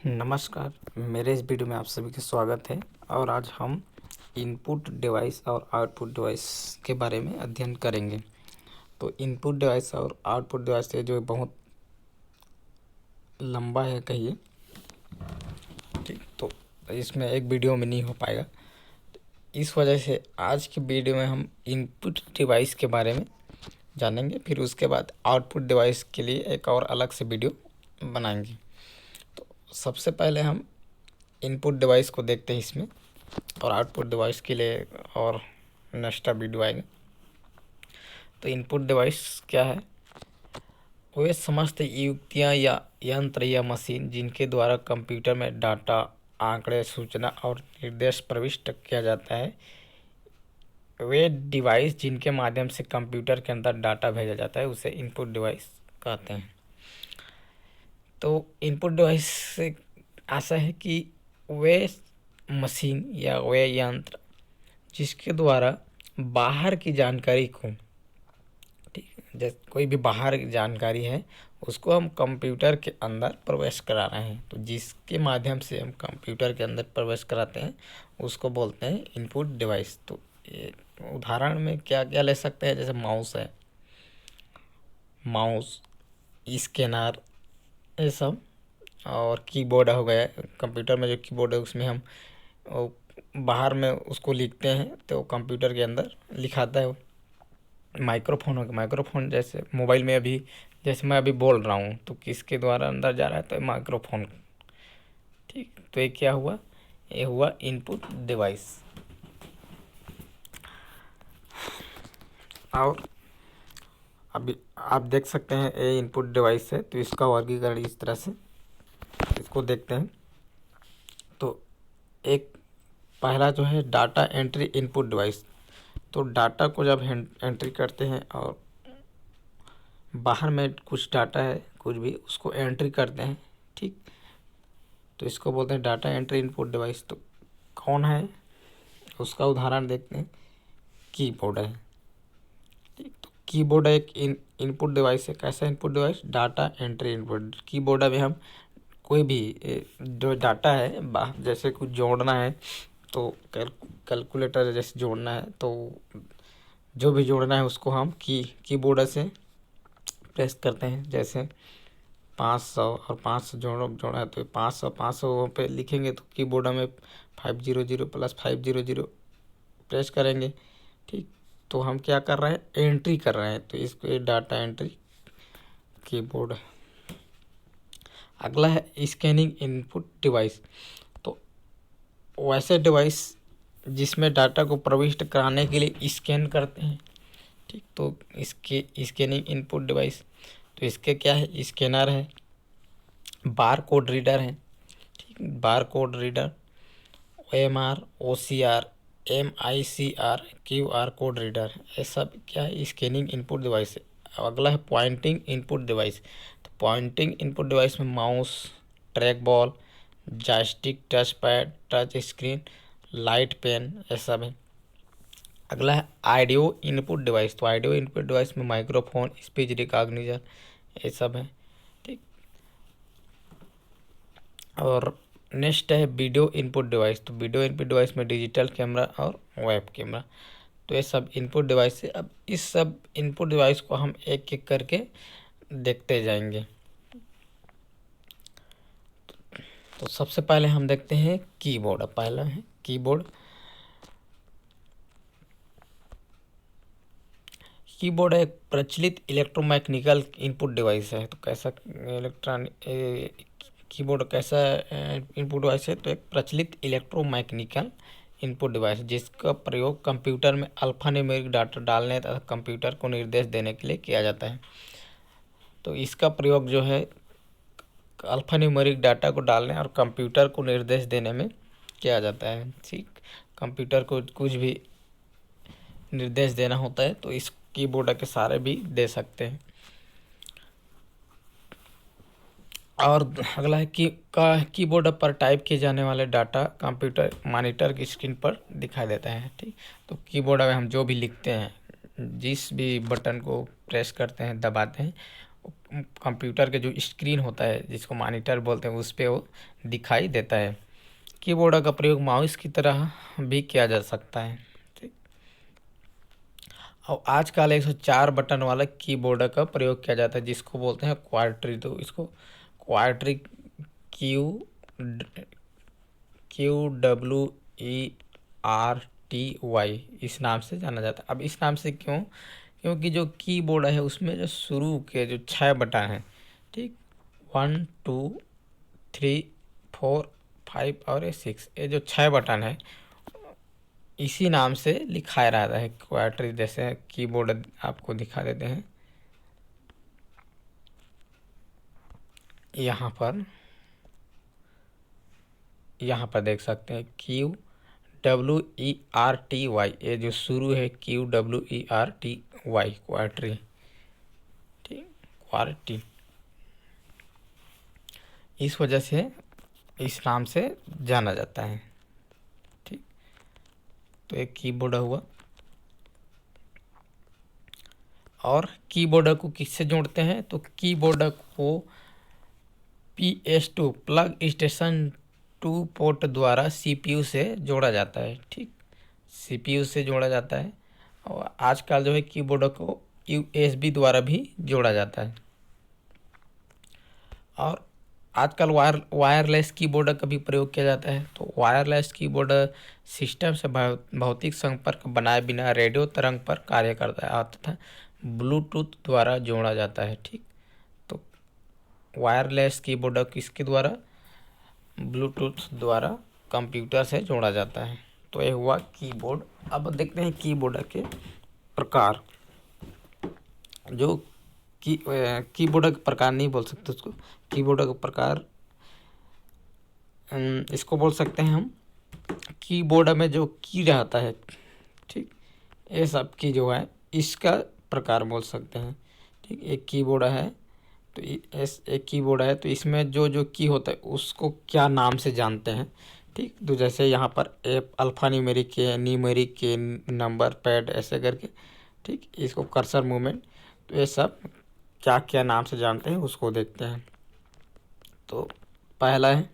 नमस्कार। मेरे इस वीडियो में आप सभी का स्वागत है और आज हम इनपुट डिवाइस और आउटपुट डिवाइस के बारे में अध्ययन करेंगे। तो इनपुट डिवाइस और आउटपुट डिवाइस ये जो बहुत लंबा है कहिए, ठीक, तो इसमें एक वीडियो में नहीं हो पाएगा। इस वजह से आज की वीडियो में हम इनपुट डिवाइस के बारे में जानेंगे, फिर उसके बाद आउटपुट डिवाइस के लिए एक और अलग से वीडियो बनाएंगे। तो सबसे पहले हम इनपुट डिवाइस को देखते हैं इसमें, और आउटपुट डिवाइस के लिए और नेक्स्ट वीडियो आएगा। तो इनपुट डिवाइस क्या है? वे समस्त युक्तियाँ या यंत्र या मशीन जिनके द्वारा कंप्यूटर में डाटा, आंकड़े, सूचना और निर्देश प्रविष्ट किया जाता है। वे डिवाइस जिनके माध्यम से कंप्यूटर के अंदर डाटा भेजा जाता है उसे इनपुट डिवाइस कहते हैं। तो इनपुट डिवाइस से ऐसा है कि वे मशीन या वे यंत्र जिसके द्वारा बाहर की जानकारी को, ठीक है, जैसे कोई भी बाहर की जानकारी है उसको हम कंप्यूटर के अंदर प्रवेश करा रहे हैं, तो जिसके माध्यम से हम कंप्यूटर के अंदर प्रवेश कराते हैं उसको बोलते हैं इनपुट डिवाइस। तो ये उदाहरण में क्या क्या ले सकते हैं, जैसे माउस है, माउस, स्कैनर, ये सब, और कीबोर्ड हो गया। कंप्यूटर में जो कीबोर्ड है उसमें हम बाहर में उसको लिखते हैं तो कंप्यूटर के अंदर लिखाता है। माइक्रोफोन हो गया, माइक्रोफोन जैसे मोबाइल में अभी जैसे मैं अभी बोल रहा हूँ तो किसके द्वारा अंदर जा रहा है, तो माइक्रोफोन, ठीक। तो ये क्या हुआ? ये हुआ इनपुट डिवाइस। और अभी आप देख सकते हैं ये इनपुट डिवाइस है, तो इसका वर्गीकरण इस तरह से इसको देखते हैं। तो एक पहला जो है डाटा एंट्री इनपुट डिवाइस। तो डाटा को जब एंट्री करते हैं और बाहर में कुछ डाटा है, कुछ भी, उसको एंट्री करते हैं, ठीक, तो इसको बोलते हैं डाटा एंट्री इनपुट डिवाइस। तो कौन है उसका उदाहरण देखते हैं। कीबोर्ड है, ठीक। तो कीबोर्ड एक इनपुट डिवाइस है। कैसा input device? Data entry input. Keyboard में हम कोई भी जो डाटा है, जैसे कुछ जोड़ना है तो कैलकुलेटर जैसे जोड़ना है, तो जो भी जोड़ना है उसको हम कीबोर्ड से प्रेस करते हैं। जैसे 500 और 500 जोड़ा है तो 500 पे लिखेंगे तो कीबोर्ड में 500 प्लस 500 प्रेस करेंगे, ठीक। तो हम क्या कर रहे हैं? एंट्री कर रहे हैं, तो इसको डाटा एंट्री कीबोर्ड। अगला है स्कैनिंग इनपुट डिवाइस। तो वैसे डिवाइस जिसमें डाटा को प्रविष्ट कराने के लिए स्कैन करते हैं, ठीक। तो इसके स्कैनिंग इनपुट डिवाइस, तो इसके क्या है? स्कैनर है, बार कोड रीडर है, ठीक, बार code reader, OMR, OCR, MICR, QR code reader, ये सब क्या है? स्कैनिंग इनपुट डिवाइस है। अगला है पॉइंटिंग इनपुट डिवाइस। तो पॉइंटिंग इनपुट डिवाइस में mouse, track ball, joystick, touch pad, touch screen, light pen, ये सब है। अगला है ऑडियो इनपुट डिवाइस। तो ऑडियो इनपुट डिवाइस में माइक्रोफोन, स्पीच रिकॉग्निशन, ये सब है, ठीक। और नेक्स्ट है वीडियो इनपुट डिवाइस। तो वीडियो इनपुट डिवाइस में डिजिटल कैमरा और वेब कैमरा, तो ये सब इनपुट डिवाइस है। अब इस सब इनपुट डिवाइस को हम एक एक करके देखते जाएंगे। तो सबसे पहले हम देखते हैं कीबोर्ड। पहला है कीबोर्ड। कीबोर्ड एक प्रचलित इलेक्ट्रोमैकेनिकल इनपुट डिवाइस है। तो कैसा कीबोर्ड कैसा इनपुट डिवाइस है? तो एक प्रचलित इलेक्ट्रोमैकेनिकल इनपुट डिवाइस जिसका प्रयोग कंप्यूटर में अल्फान्यूमेरिक डाटा डालने तथा कंप्यूटर को निर्देश देने के लिए किया जाता है। तो इसका प्रयोग जो है अल्फान्यूमेरिक डाटा को डालने और कंप्यूटर को निर्देश देने में किया जाता है, ठीक। कंप्यूटर को कुछ भी निर्देश देना होता है तो इस कीबोर्ड के सहारे भी दे सकते हैं। और अगला है कि कीबोर्ड पर टाइप किए जाने वाले डाटा कंप्यूटर मॉनिटर की स्क्रीन पर दिखाई देता है, ठीक। तो कीबोर्ड में हम जो भी लिखते हैं, जिस भी बटन को प्रेस करते हैं, दबाते हैं, कंप्यूटर के जो स्क्रीन होता है जिसको मॉनिटर बोलते हैं उस पर वो दिखाई देता है। कीबोर्ड का प्रयोग माउस की तरह भी किया जा सकता है। ठीक। और आजकल 104 बटन वाला कीबोर्ड का प्रयोग किया जाता है जिसको बोलते हैं क्वाड्री। तो इसको क्वाड्री क्यू QWERTY इस नाम से जाना जाता है। अब इस नाम से क्यों? क्योंकि जो कीबोर्ड है उसमें जो शुरू के जो 6 बटन हैं, ठीक, 1 2 3 4 5 और 6, ये जो 6 बटन है इसी नाम से लिखाया रहता है क्वाड्री। जैसे कीबोर्ड आपको दिखा देते हैं यहाँ पर देख सकते हैं QWERTY, ये जो शुरू है QWERTY क्वाड्री। ठीक, क्वाड्री इस वजह से इस नाम से जाना जाता है। ठीक, तो एक कीबोर्ड हुआ। और कीबोर्ड को किससे जोड़ते हैं? तो कीबोर्ड को PS2 प्लग स्टेशन 2 पोर्ट द्वारा CPU से जोड़ा जाता है। ठीक, CPU से जोड़ा जाता है। और आजकल जो है कीबोर्ड को USB द्वारा भी जोड़ा जाता है। और आजकल वायरलेस कीबोर्ड का भी प्रयोग किया जाता है। तो वायरलेस कीबोर्ड सिस्टम से भौतिक संपर्क बनाए बिना रेडियो तरंग पर कार्य करता है तथा ब्लूटूथ द्वारा जोड़ा जाता है। ठीक, तो वायरलेस कीबोर्ड किसके द्वारा? ब्लूटूथ द्वारा कंप्यूटर से जोड़ा जाता है। तो ये हुआ कीबोर्ड। अब देखते हैं कीबोर्ड के प्रकार। जो कीबोर्ड का प्रकार नहीं बोल सकते उसको, कीबोर्ड का प्रकार इसको बोल सकते हैं हम कीबोर्ड में जो की रहता है। ठीक, ये सब की जो है इसका प्रकार बोल सकते हैं। ठीक, एक कीबोर्ड है तो एक कीबोर्ड है तो इसमें जो जो की होता है उसको क्या नाम से जानते हैं। ठीक, तो जैसे यहाँ पर अल्फ़ा न्यूमेरिक के, न्यूमेरिक के, नंबर पैड ऐसे करके। ठीक, इसको कर्सर मूवमेंट, तो ये सब क्या क्या नाम से जानते हैं उसको देखते हैं। तो पहला है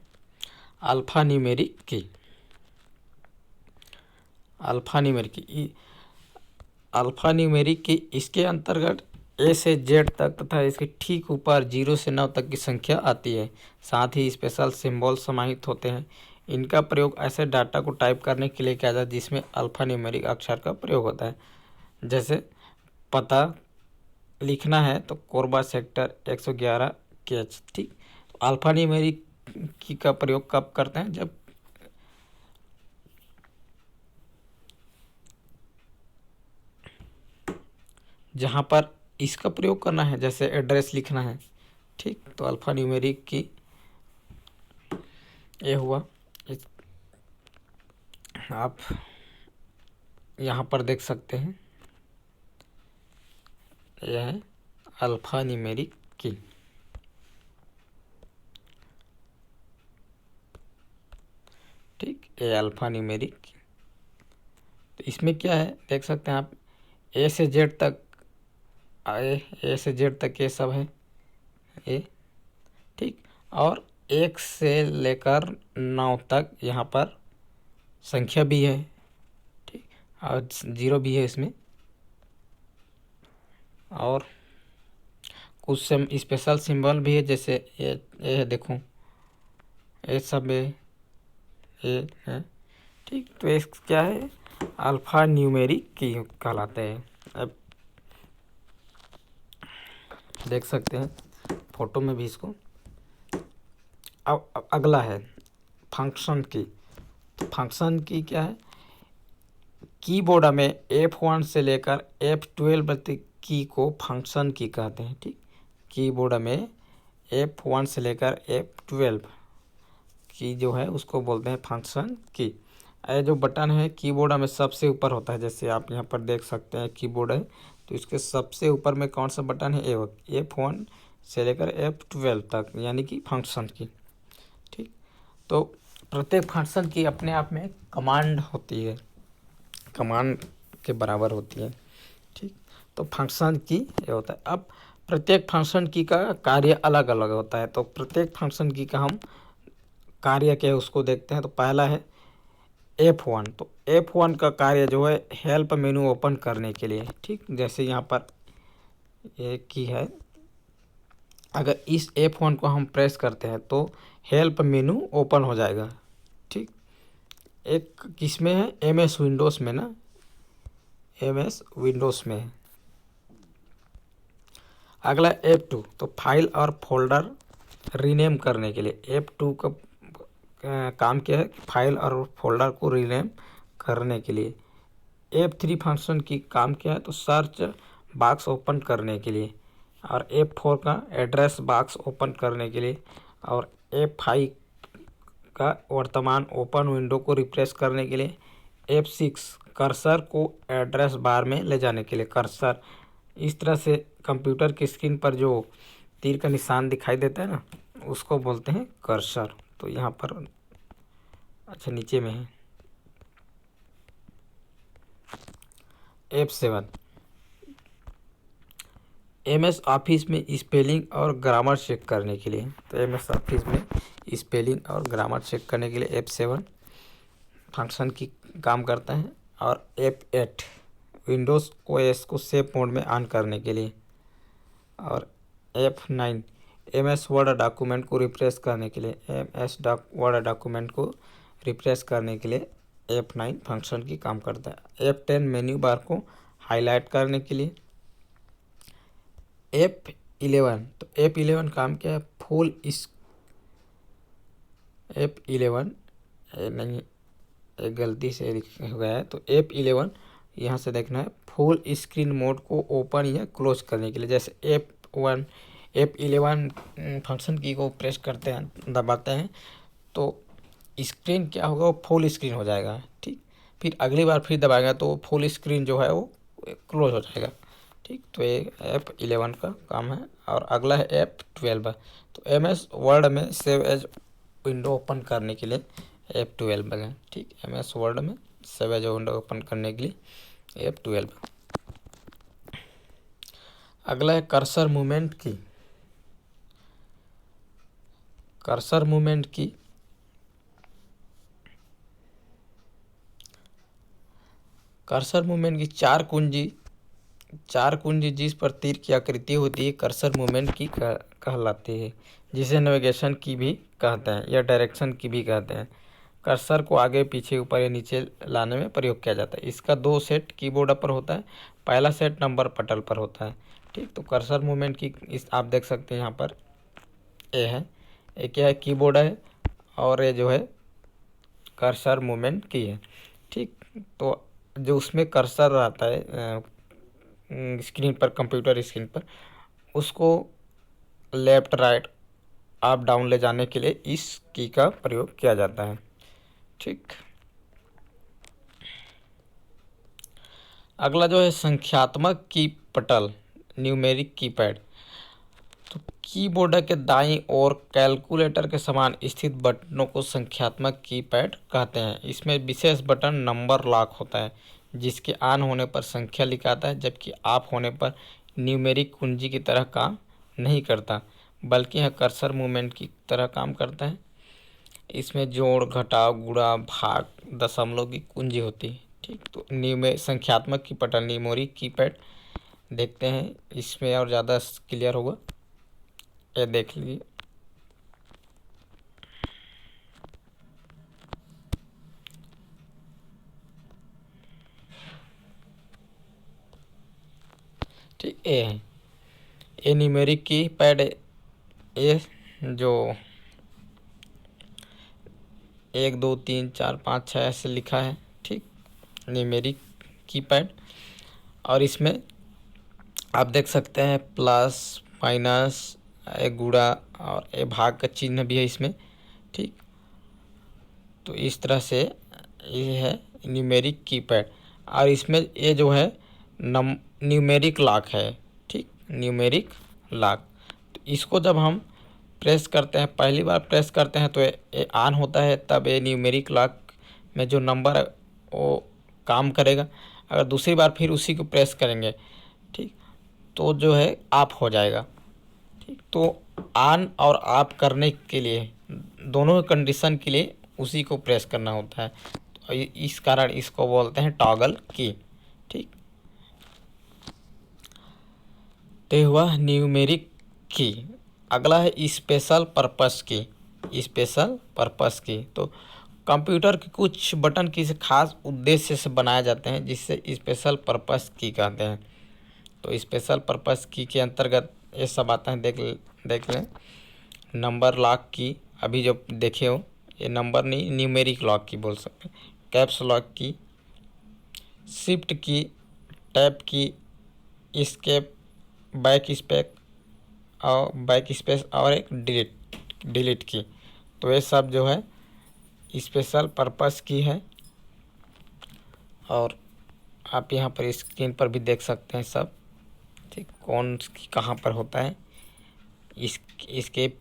अल्फ़ा न्यूमेरिक की। अल्फ़ा न्यूमेरिक की इसके अंतर्गत A से Z तक तथा इसके ठीक ऊपर 0 से 9 तक की संख्या आती है। साथ ही स्पेशल सिंबल समाहित होते हैं। इनका प्रयोग ऐसे डाटा को टाइप करने के लिए किया जाता है जिसमें अल्फ़ा न्यूमेरिक अक्षर का प्रयोग होता है। जैसे पता लिखना है तो कोरबा सेक्टर 111 KH। ठीक, तो अल्फ़ा न्यूमेरिक की का प्रयोग कब करते हैं? जब जहाँ पर इसका प्रयोग करना है, जैसे एड्रेस लिखना है। ठीक, तो अल्फ़ा न्यूमेरिक की ये हुआ। आप यहाँ पर देख सकते हैं यह है अल्फ़ा न्यूमेरिक की। ठीक, ये अल्फ़ा न्यूमेरिक की। तो इसमें क्या है देख सकते हैं आप, A से Z तक A से Z तक ये सब है ए। ठीक, और 1 से लेकर 9 तक यहाँ पर संख्या भी है। ठीक, और 0 भी है इसमें। और कुछ स्पेशल सिंबल भी है, जैसे ये देखो ये सब ये है। ठीक, तो ये क्या है? अल्फ़ा न्यूमेरिक की कहलाते हैं। अब देख सकते हैं फोटो में भी इसको। अब अगला है फंक्शन की। तो फंक्शन की क्या है? कीबोर्ड में F1 से लेकर F12 तक की को फंक्शन की कहते हैं। ठीक, कीबोर्ड में F1 से लेकर F12 की जो है उसको बोलते हैं फंक्शन की। ये जो बटन है कीबोर्ड में सबसे ऊपर होता है। जैसे आप यहाँ पर देख सकते हैं कीबोर्ड है तो इसके सबसे ऊपर में कौन सा बटन है? F1 से लेकर F12 तक, यानी कि फंक्शन की। ठीक, तो प्रत्येक फंक्शन की अपने आप में कमांड होती है, कमांड के बराबर होती है। ठीक, तो फंक्शन की ये होता है। अब प्रत्येक फंक्शन की का कार्य अलग अलग होता है, तो प्रत्येक फंक्शन की का हम कार्य क्या है उसको देखते हैं। तो पहला है F1। तो F1 का कार्य जो है हेल्प मेनू ओपन करने के लिए, ठीक। जैसे यहाँ पर एक की है, अगर इस F1 को हम प्रेस करते हैं तो हेल्प मेनू ओपन हो जाएगा, ठीक। एक किसमें है, MS विंडोज़ में ना, MS विंडोज़ में है। अगला F2, तो फाइल और फोल्डर रीनेम करने के लिए F2 का काम क्या है, फाइल और फोल्डर को रीनेम करने के लिए। F3 फंक्शन की काम क्या है, तो सर्च बॉक्स ओपन करने के लिए। और F4 का एड्रेस बॉक्स ओपन करने के लिए। और F5 का वर्तमान ओपन विंडो को रिफ्रेश करने के लिए। F6 कर्सर को एड्रेस बार में ले जाने के लिए। कर्सर इस तरह से कंप्यूटर की स्क्रीन पर जो तीर का निशान दिखाई देता है ना, उसको बोलते हैं कर्सर। तो यहाँ पर अच्छा नीचे में है। F7 MS ऑफिस में स्पेलिंग और ग्रामर चेक करने के लिए। तो MS ऑफिस में स्पेलिंग और ग्रामर चेक करने के लिए F7 फंक्शन की काम करता है। और F8 विंडोज़ OS को सेव मोड में ऑन करने के लिए। और F9 MS वर्ड डॉक्यूमेंट को रिफ्रेश करने के लिए। वर्ड डॉक्यूमेंट को रिफ्रेश करने के लिए F9 फंक्शन की काम करता है। F10 मेन्यू बार को हाईलाइट करने के लिए। F11, तो F11 काम क्या है, फुल इस F11 नहीं, एक गलती से हो गया है। तो F11 यहाँ से देखना है, फुल स्क्रीन मोड को ओपन या क्लोज करने के लिए। जैसे F11 फंक्शन की को प्रेस करते हैं, दबाते हैं, तो स्क्रीन क्या होगा, वो फुल स्क्रीन हो जाएगा, ठीक। फिर अगली बार फिर दबाएगा तो फुल स्क्रीन जो है वो क्लोज हो जाएगा, ठीक। तो ये F11 का काम है। और अगला है F12। तो MS वर्ड में सेव एज विंडो ओपन करने के लिए F12 है, ठीक। MS वर्ड में सेव एज विंडो ओपन करने के लिए F12। अगला है कर्सर मूवमेंट की। कर्सर मूवमेंट की चार कुंजी जिस पर तीर की आकृति होती है कर्सर मूवमेंट की कहलाती है, जिसे नेविगेशन की भी कहते हैं या डायरेक्शन की भी कहते हैं। कर्सर को आगे पीछे ऊपर या नीचे लाने में प्रयोग किया जाता है। इसका 2 सेट कीबोर्ड पर होता है। पहला सेट नंबर पटल पर होता है, ठीक। तो कर्सर मूवमेंट की इस आप देख सकते हैं यहाँ पर ये है, ये क्या है, कीबोर्ड है। और ये जो है कर्सर मूवमेंट की है, ठीक। तो जो उसमें कर्सर रहता है स्क्रीन पर, कंप्यूटर स्क्रीन पर, उसको लेफ्ट राइट अप डाउन ले जाने के लिए इस की का प्रयोग किया जाता है, ठीक। अगला जो है संख्यात्मक की पटल, न्यूमेरिक कीपैड। तो कीबोर्ड के दाईं ओर कैलकुलेटर के समान स्थित बटनों को संख्यात्मक कीपैड कहते हैं। इसमें विशेष बटन नंबर लॉक होता है, जिसके ऑन होने पर संख्या लिखाता है, जबकि ऑफ होने पर न्यूमेरिक कुंजी की तरह काम नहीं करता, बल्कि यह कर्सर मूवमेंट की तरह काम करता है। इसमें जोड़, घटाव, गुणा, भाग, दशमलव की कुंजी होती है, ठीक। तो संख्यात्मक की पटल न्यूमेरिक कीपैड देखते हैं, इसमें और ज़्यादा क्लियर होगा, ये देख लीजिए। ठीक, ये है, ये न्यूमेरिक की पैड, ये जो 1 2 3 4 5 6 ऐसे लिखा है, ठीक, न्यूमेरिक की पैड। और इसमें आप देख सकते हैं प्लस, माइनस, एक गुणा और एक भाग का चिन्ह भी है इसमें, ठीक। तो इस तरह से ये है न्यूमेरिक कीपैड। और इसमें ये जो है न्यूमेरिक लॉक है, ठीक, न्यूमेरिक लॉक। तो इसको जब हम प्रेस करते हैं, पहली बार प्रेस करते हैं तो ये ऑन होता है, तब ये न्यूमेरिक लॉक में जो नंबर है वो काम करेगा। अगर दूसरी बार फिर उसी को प्रेस करेंगे, ठीक, तो जो है ऑफ हो जाएगा। ठीक, तो ऑन और ऑफ करने के लिए दोनों कंडीशन के लिए उसी को प्रेस करना होता है। तो इस कारण इसको बोलते हैं टॉगल की। ठीक, तो हुआ न्यूमेरिक की। अगला है स्पेशल पर्पस की। स्पेशल पर्पस की तो कंप्यूटर के कुछ बटन किसी खास उद्देश्य से बनाए जाते हैं, जिससे स्पेशल पर्पस की कहते हैं। तो स्पेशल पर्पस की के अंतर्गत ये सब आता है। देख लें, नंबर लॉक की, अभी जो देखे हो ये नंबर नहीं, न्यूमेरिक लॉक की बोल सकते हैं। कैप्स लॉक की, शिफ्ट की, टैब की, एस्केप, बैक स्पेस और एक डिलीट की। तो ये सब जो है स्पेशल पर्पस की है। और आप यहाँ पर स्क्रीन पर भी देख सकते हैं सब। ठीक, कौन कहाँ पर होता है। एस्केप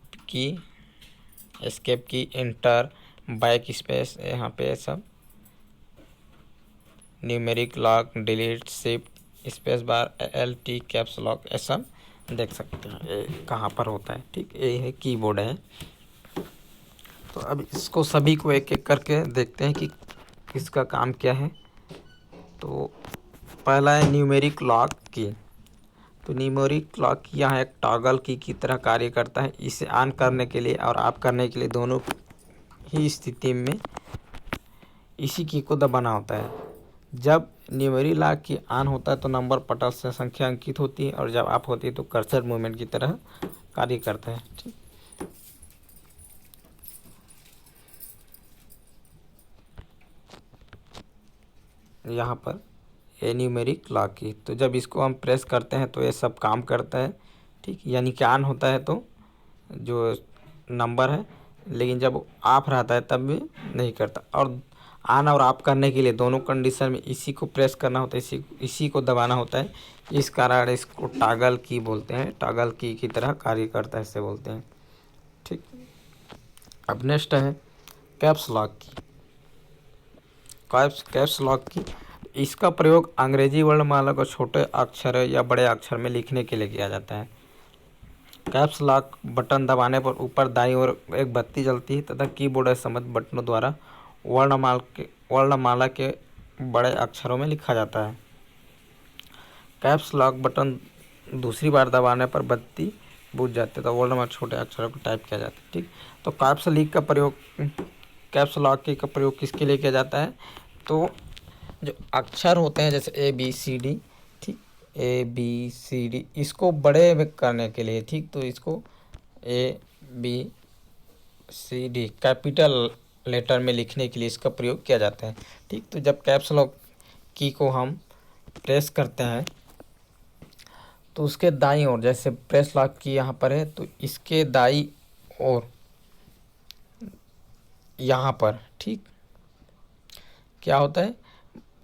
की, इंटर, बैक स्पेस, यहाँ पे सब numeric lock, delete, shift, space bar, LT, caps lock, ये सब देख सकते हैं ये कहाँ पर होता है। ठीक, ये है कीबोर्ड है। तो अब इसको सभी को एक एक करके देखते हैं कि किसका काम क्या है। तो पहला है न्यूमेरिक लॉक की। तो न्यूमेरिक लॉक यहाँ एक टॉगल की तरह कार्य करता है। इसे ऑन करने के लिए और ऑफ करने के लिए दोनों ही स्थिति में इसी की को दबाना होता है। जब न्यूमेरिक लॉक की ऑन होता है तो नंबर पटल से संख्या अंकित होती है, और जब ऑफ होती है तो कर्सर मूवमेंट की तरह कार्य करता है। ठीक, यहाँ पर ये न्यूमेरिक लॉक की, तो जब इसको हम प्रेस करते हैं तो ये सब काम करता है। ठीक, यानी कि ऑन होता है तो जो नंबर है, लेकिन जब ऑफ रहता है तब भी नहीं करता। और ऑन और ऑफ करने के लिए दोनों कंडीशन में इसी को प्रेस करना होता है, इसी को दबाना होता है। इस कारण इसको टॉगल की बोलते हैं। टॉगल की तरह कार्य करता है, इसे बोलते हैं। ठीक, अब नेक्स्ट है कैप्स लॉक की। कैप्स लॉक की, इसका प्रयोग अंग्रेजी वर्णमाला को छोटे अक्षर या बड़े अक्षर में लिखने के लिए किया जाता है। कैप्स लॉक बटन दबाने पर ऊपर दाईं ओर एक बत्ती जलती है तथा कीबोर्ड संबद्ध बटनों द्वारा वर्णमाला के बड़े अक्षरों में लिखा जाता है। कैप्स लॉक बटन दूसरी बार दबाने पर बत्ती बुझ जाती है तो वर्णमाला छोटे अक्षरों को टाइप किया जाता है। ठीक, तो कैप्स लॉक का प्रयोग किसके लिए किया जाता है। तो जो अक्षर होते हैं जैसे ABCD, ठीक, ABCD, इसको बड़े में करने के लिए। ठीक, तो इसको ABCD कैपिटल लेटर में लिखने के लिए इसका प्रयोग किया जाता है। ठीक, तो जब कैप्स लॉक की को हम प्रेस करते हैं तो उसके दाईं ओर, जैसे प्रेस लॉक की यहाँ पर है तो इसके दाईं ओर यहाँ पर, ठीक, क्या होता है,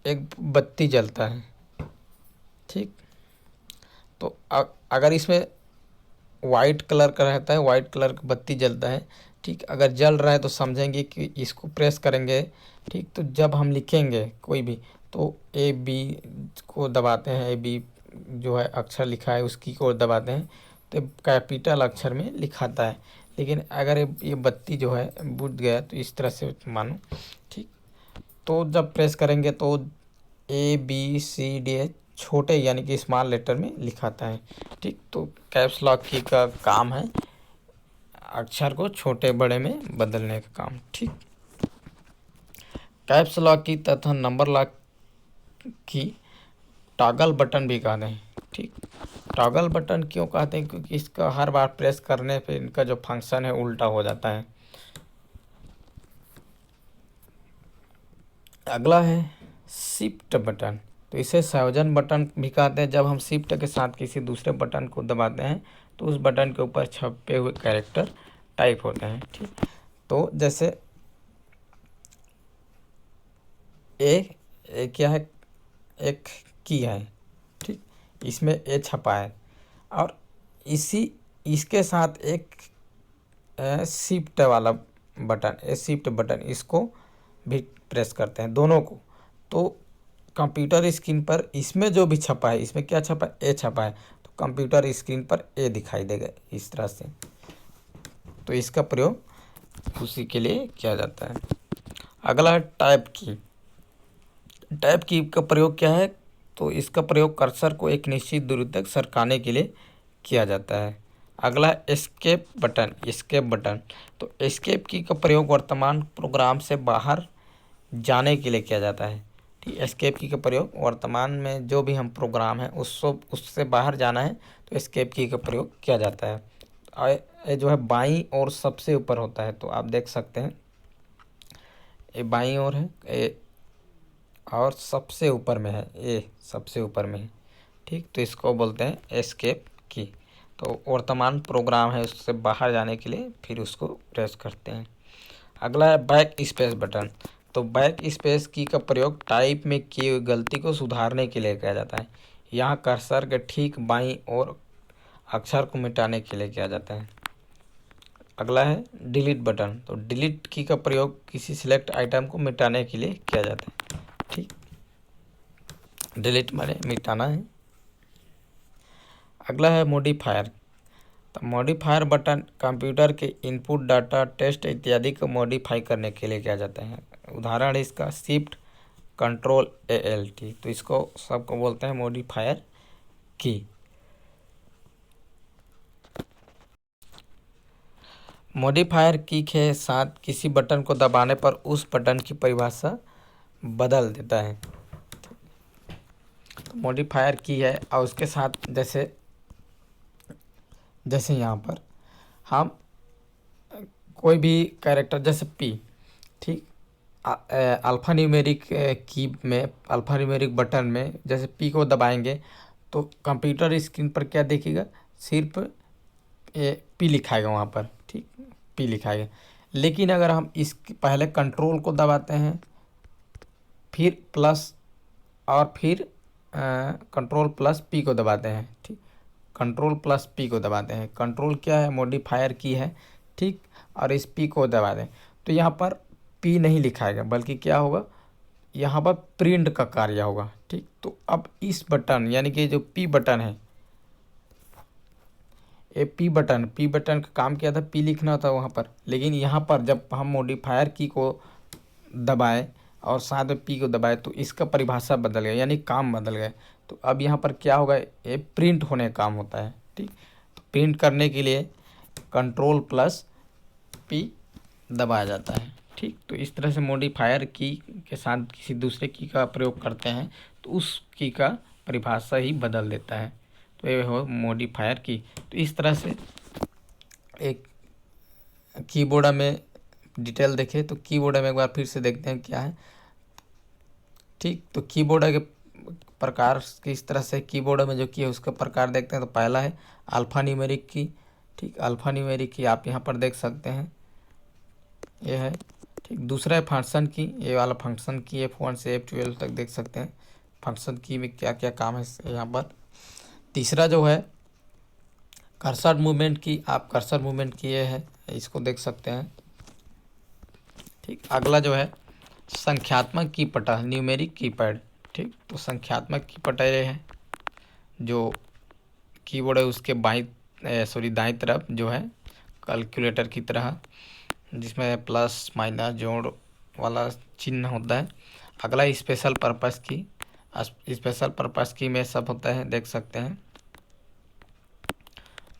एक बत्ती जलता है। ठीक, तो अगर इसमें वाइट कलर का रहता है, वाइट कलर का बत्ती जलता है। ठीक, अगर जल रहा है तो समझेंगे कि इसको प्रेस करेंगे। ठीक, तो जब हम लिखेंगे कोई भी तो AB को दबाते हैं, AB जो है अक्षर लिखा है उसकी को दबाते हैं तो कैपिटल अक्षर में लिखाता है। लेकिन अगर ये बत्ती जो है बुझ गया तो इस तरह से मानो। ठीक, तो जब प्रेस करेंगे तो ABCD छोटे यानी कि स्मॉल लेटर में लिखाता है। ठीक, तो कैप्स लॉक की का काम है अक्षर को छोटे बड़े में बदलने का काम। ठीक, कैप्स लॉक की तथा नंबर लॉक की टॉगल बटन भी कहते हैं। ठीक, टॉगल बटन क्यों कहते हैं, क्योंकि इसका हर बार प्रेस करने पे इनका जो फंक्शन है उल्टा हो जाता है। अगला है शिफ्ट बटन। तो इसे संयोजन बटन भी कहते हैं। जब हम शिफ्ट के साथ किसी दूसरे बटन को दबाते हैं तो उस बटन के ऊपर छपे हुए कैरेक्टर टाइप होते हैं। ठीक, तो जैसे ए क्या है, एक की है। ठीक, इसमें ए छपा है और इसके साथ एक शिफ्ट वाला बटन, शिफ्ट बटन, इसको भी प्रेस करते हैं दोनों को। तो कंप्यूटर स्क्रीन पर इसमें जो भी छपा है, इसमें क्या छपा है, ए छपा है, तो कंप्यूटर स्क्रीन पर ए दिखाई देगा इस तरह से। तो इसका प्रयोग उसी के लिए किया जाता है। अगला है टैब की। टैब की का प्रयोग क्या है? तो इसका प्रयोग कर्सर को एक निश्चित दूरी तक सरकाने के लिए किया जाता है। अगला है एस्केप बटन। एस्केप बटन, तो एस्केप की का प्रयोग वर्तमान प्रोग्राम से बाहर जाने के लिए किया जाता है। ठीक, एस्केप की का प्रयोग वर्तमान में जो भी हम प्रोग्राम है उससे बाहर जाना है तो एस्केप की का प्रयोग किया जाता है। और ये जो है बाईं और सबसे ऊपर होता है, तो आप देख सकते हैं ये बाईं ओर है ये, और सबसे ऊपर में है ये, सबसे ऊपर में है। ठीक, तो इसको बोलते हैं एस्केप की। तो वर्तमान प्रोग्राम है उससे बाहर जाने के लिए फिर उसको प्रेस करते हैं। अगला है बैक स्पेस बटन। तो बैक स्पेस की का प्रयोग टाइप में की हुई गलती को सुधारने के लिए किया जाता है। यहाँ कर्सर के ठीक बाईं ओर अक्षर को मिटाने के लिए किया जाता है। अगला है डिलीट बटन। तो डिलीट की का प्रयोग किसी सिलेक्ट आइटम को मिटाने के लिए किया जाता है। ठीक, डिलीट माने मिटाना है। अगला है मॉडिफायर। तो मॉडिफायर बटन कंप्यूटर के इनपुट डाटा टेस्ट इत्यादि को मॉडिफाई करने के लिए किया जाता है। उदाहरण है इसका शिफ्ट कंट्रोल ALT। तो इसको सबको बोलते हैं मॉडिफायर की। मॉडिफायर की के साथ किसी बटन को दबाने पर उस बटन की परिभाषा बदल देता है। तो मॉडिफायर की है और उसके साथ जैसे यहाँ पर हम कोई भी कैरेक्टर जैसे P, ठीक, अल्फ़ा न्यूमेरिक की में, अल्फ़ा न्यूमेरिक बटन में जैसे P को दबाएंगे तो कंप्यूटर स्क्रीन पर क्या देखेगा? सिर्फ P लिखाएगा वहाँ पर। ठीक, P लिखाएगा। लेकिन अगर हम इस पहले कंट्रोल को दबाते हैं, फिर प्लस, और फिर कंट्रोल प्लस P को दबाते हैं। ठीक, कंट्रोल प्लस P को दबाते हैं। कंट्रोल क्या है? मॉडिफायर की है। ठीक, और इस P को दबा दें तो यहाँ पर P नहीं लिखाएगा, बल्कि क्या होगा? यहाँ पर प्रिंट का कार्य होगा। ठीक, तो अब इस बटन यानी कि जो P बटन है, ये P बटन का काम क्या था? P लिखना था वहाँ पर। लेकिन यहाँ पर जब हम मॉडिफायर की को दबाए और साथ में P को दबाए तो इसका परिभाषा बदल गया, यानी काम बदल गया। तो अब यहाँ पर क्या होगा? ये प्रिंट होने का काम होता है। ठीक, तो प्रिंट करने के लिए कंट्रोल प्लस P दबाया जाता है। ठीक, तो इस तरह से मॉडिफायर की के साथ किसी दूसरे की का प्रयोग करते हैं तो उस की का परिभाषा ही बदल देता है। तो ये हो मॉडिफायर की। तो इस तरह से एक कीबोर्ड में डिटेल देखें तो कीबोर्ड में एक बार फिर से देखते हैं क्या है। ठीक, तो कीबोर्ड के प्रकार किस तरह से कीबोर्ड में जो की है उसका प्रकार देखते हैं। तो पहला है अल्फ़ा न्यूमेरिक की। ठीक, अल्फ़ा न्यूमेरिक की आप यहाँ पर देख सकते हैं, ये है। ठीक, दूसरा है फंक्शन की। ये वाला फंक्शन की F1 से F12 तक देख सकते हैं फंक्शन की में क्या क्या काम है यहाँ पर। तीसरा जो है कर्सर मूवमेंट की, आप कर्सर मूवमेंट की ये है, इसको देख सकते हैं। ठीक, अगला जो है संख्यात्मक की पटा, न्यूमेरिक कीपैड। ठीक, तो संख्यात्मक की पटा ये है, जो कीबोर्ड है उसके दाईं तरफ जो है कैलकुलेटर की तरह, जिसमें प्लस माइनस जोड़ वाला चिन्ह होता है। अगला स्पेशल पर्पस की। स्पेशल पर्पस की में सब होता है, देख सकते हैं।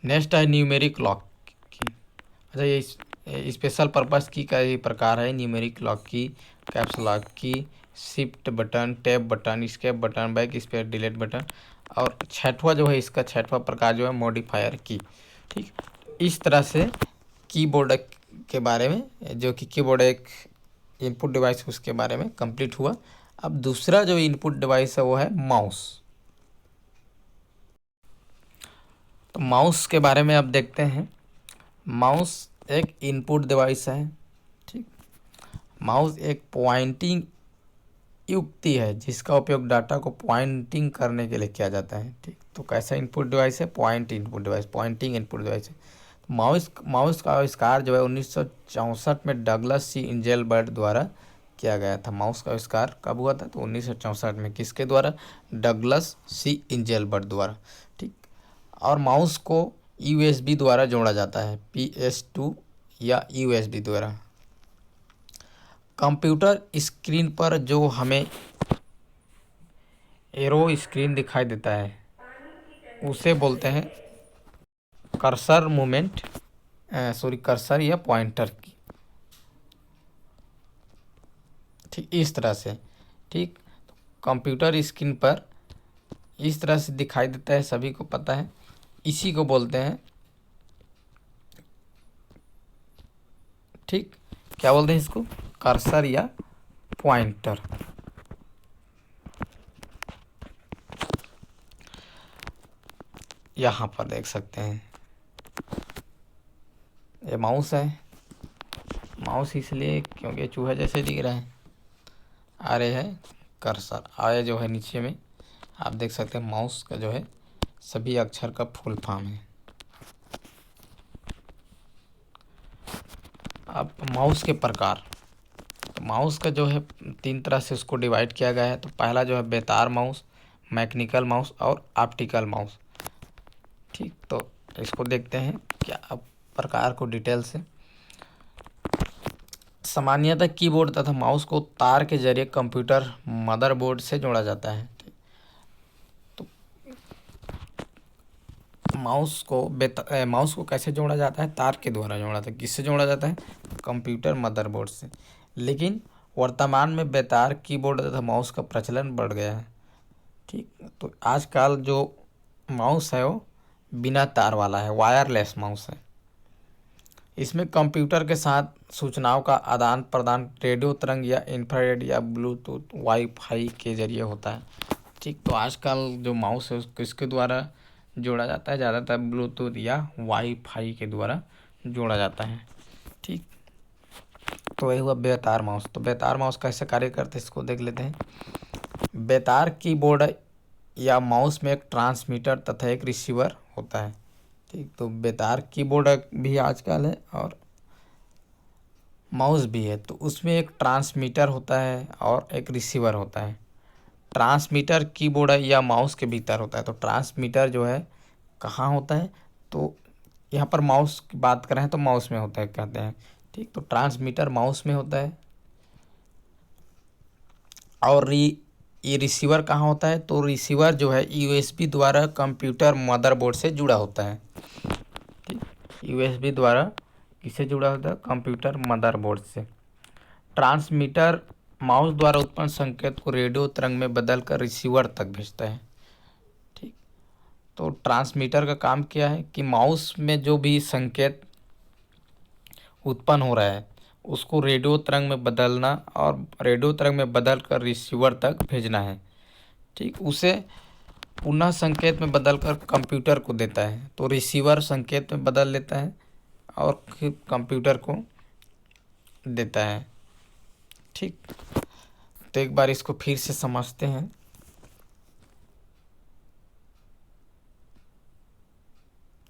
नेक्स्ट है न्यूमेरिक लॉक की। अच्छा, ये स्पेशल पर्पस की का ये प्रकार है। न्यूमेरिक लॉक की, कैप्स लॉक की, shift button, tab button, escape button, back space, delete button. और छठवां जो है इसका छठवां प्रकार जो है मॉडिफायर की। ठीक, इस तरह से कीबोर्ड के बारे में, जो कि कीबोर्ड एक इनपुट डिवाइस उसके बारे में कंप्लीट हुआ। अब दूसरा जो इनपुट डिवाइस है वो है माउस। तो माउस के बारे में अब देखते हैं। माउस एक इनपुट डिवाइस है। ठीक, माउस एक पॉइंटिंग युक्ति है जिसका उपयोग डाटा को पॉइंटिंग करने के लिए किया जाता है। ठीक, तो कैसा इनपुट डिवाइस है? पॉइंटिंग इनपुट डिवाइस है। माउस का आविष्कार जो है 1964 में डगलस सी इंजेलबर्ट द्वारा किया गया था। माउस का आविष्कार कब हुआ था? तो 1964 में। किसके द्वारा? डगलस सी इंजेलबर्ट द्वारा। ठीक, और माउस को यूएसबी द्वारा जोड़ा जाता है, PS2 या यूएसबी द्वारा। कंप्यूटर स्क्रीन पर जो हमें एरो स्क्रीन दिखाई देता है उसे बोलते हैं कर्सर मूवमेंट, कर्सर या पॉइंटर की। ठीक इस तरह से। ठीक, कंप्यूटर स्क्रीन पर इस तरह से दिखाई देता है, सभी को पता है। इसी को बोलते हैं, ठीक, क्या बोलते हैं इसको, कर्सर या पॉइंटर। यहाँ पर देख सकते हैं ये माउस है। माउस इसलिए क्योंकि चूहा जैसे दिख रहा है। आरे है कर्सर, आए जो है नीचे में आप देख सकते हैं माउस का जो है सभी अक्षर का फुल फॉर्म है। अब माउस के प्रकार, तो माउस का जो है 3 तरह से उसको डिवाइड किया गया है। तो पहला जो है बेतार माउस, मैकेनिकल माउस और ऑप्टिकल माउस। ठीक, तो इसको देखते हैं क्या अब प्रकार को डिटेल से। सामान्यतः कीबोर्ड तथा माउस को तार के जरिए कंप्यूटर मदरबोर्ड से जोड़ा जाता है। तो माउस को कैसे जोड़ा जाता है, तार के द्वारा जोड़ा जाता है। किससे जोड़ा जाता है, कंप्यूटर मदरबोर्ड से। लेकिन वर्तमान में बेतार कीबोर्ड तथा माउस का प्रचलन बढ़ गया है। ठीक, तो आजकल जो माउस है वो बिना तार वाला है, वायरलेस माउस है। इसमें कंप्यूटर के साथ सूचनाओं का आदान प्रदान रेडियो तरंग या इंफ्रारेड या ब्लूटूथ वाईफाई के जरिए होता है। ठीक, तो आजकल जो माउस है उसको इसके द्वारा जोड़ा जाता है, ज़्यादातर ब्लूटूथ या वाईफाई के द्वारा जोड़ा जाता है। ठीक, तो यही हुआ बेतार माउस। तो बेतार माउस कैसे कार्य करते हैं इसको देख लेते हैं। बेतार कीबोर्ड या माउस में एक ट्रांसमीटर तथा एक रिसीवर होता है। ठीक, तो बेतार कीबोर्ड भी आजकल है और माउस भी है। तो उसमें एक ट्रांसमीटर होता है और एक रिसीवर होता है। ट्रांसमीटर कीबोर्ड या माउस के भीतर होता है। तो ट्रांसमीटर जो है कहाँ होता है, तो यहाँ पर माउस की बात करें तो माउस में होता है कहते हैं। ठीक, तो ट्रांसमीटर माउस में होता है और ये रिसीवर कहाँ होता है, तो रिसीवर जो है यूएसबी द्वारा कंप्यूटर मदरबोर्ड से जुड़ा होता है। ठीक, यूएसबी द्वारा किससे जुड़ा होता है, कंप्यूटर मदरबोर्ड से। ट्रांसमीटर माउस द्वारा उत्पन्न संकेत को रेडियो तरंग में बदलकर रिसीवर तक भेजता है। ठीक, तो ट्रांसमीटर का काम क्या है कि माउस में जो भी संकेत उत्पन्न हो रहा है उसको रेडियो तरंग में बदलना और रेडियो तरंग में बदल कर रिसीवर तक भेजना है। ठीक, उसे पुनः संकेत में बदलकर कंप्यूटर को देता है। तो रिसीवर संकेत में बदल लेता है और फिर कंप्यूटर को देता है। ठीक, तो एक बार इसको फिर से समझते हैं।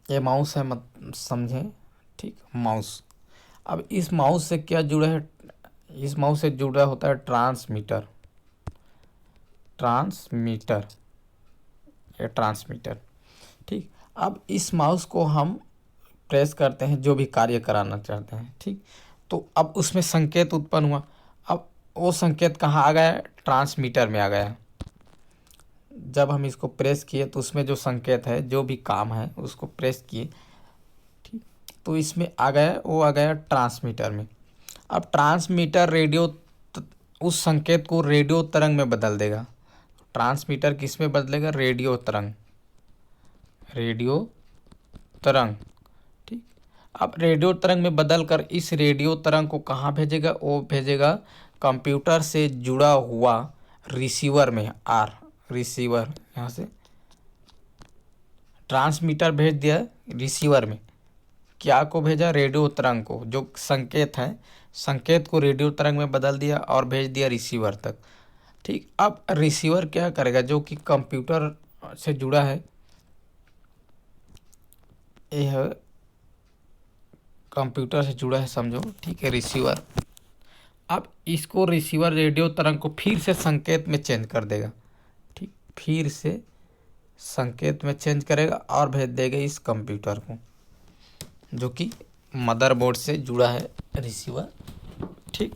ये माउस है, मत समझें। ठीक, माउस। अब इस माउस से क्या जुड़ा है, इस माउस से जुड़ा होता है ट्रांसमीटर। ट्रांसमीटर, ये ट्रांसमीटर। ठीक, अब इस माउस को हम प्रेस करते हैं जो भी कार्य कराना चाहते हैं। ठीक, तो अब उसमें संकेत उत्पन्न हुआ। अब वो संकेत कहाँ आ गया, ट्रांसमीटर में आ गया। जब हम इसको प्रेस किए तो उसमें जो संकेत है, जो भी काम है उसको प्रेस किए। ठीक, तो इसमें आ गया, वो आ गया ट्रांसमीटर में। अब ट्रांसमीटर उस संकेत को रेडियो तरंग में बदल देगा। ट्रांसमीटर किस में बदलेगा, रेडियो तरंग, रेडियो तरंग। ठीक, अब रेडियो तरंग में बदल कर इस रेडियो तरंग को कहाँ भेजेगा, वो भेजेगा कंप्यूटर से जुड़ा हुआ रिसीवर में। रिसीवर, यहाँ से ट्रांसमीटर भेज दिया रिसीवर में। क्या को भेजा, रेडियो तरंग को, जो संकेत है, संकेत को रेडियो तरंग में बदल दिया और भेज दिया रिसीवर तक। ठीक, अब रिसीवर क्या करेगा, जो कि कंप्यूटर से जुड़ा है, यह कंप्यूटर से जुड़ा है समझो। ठीक है, रिसीवर। अब इसको रिसीवर रेडियो तरंग को फिर से संकेत में चेंज कर देगा। ठीक, फिर से संकेत में चेंज करेगा और भेज देगा इस कंप्यूटर को, जो कि मदरबोर्ड से जुड़ा है रिसीवर। ठीक,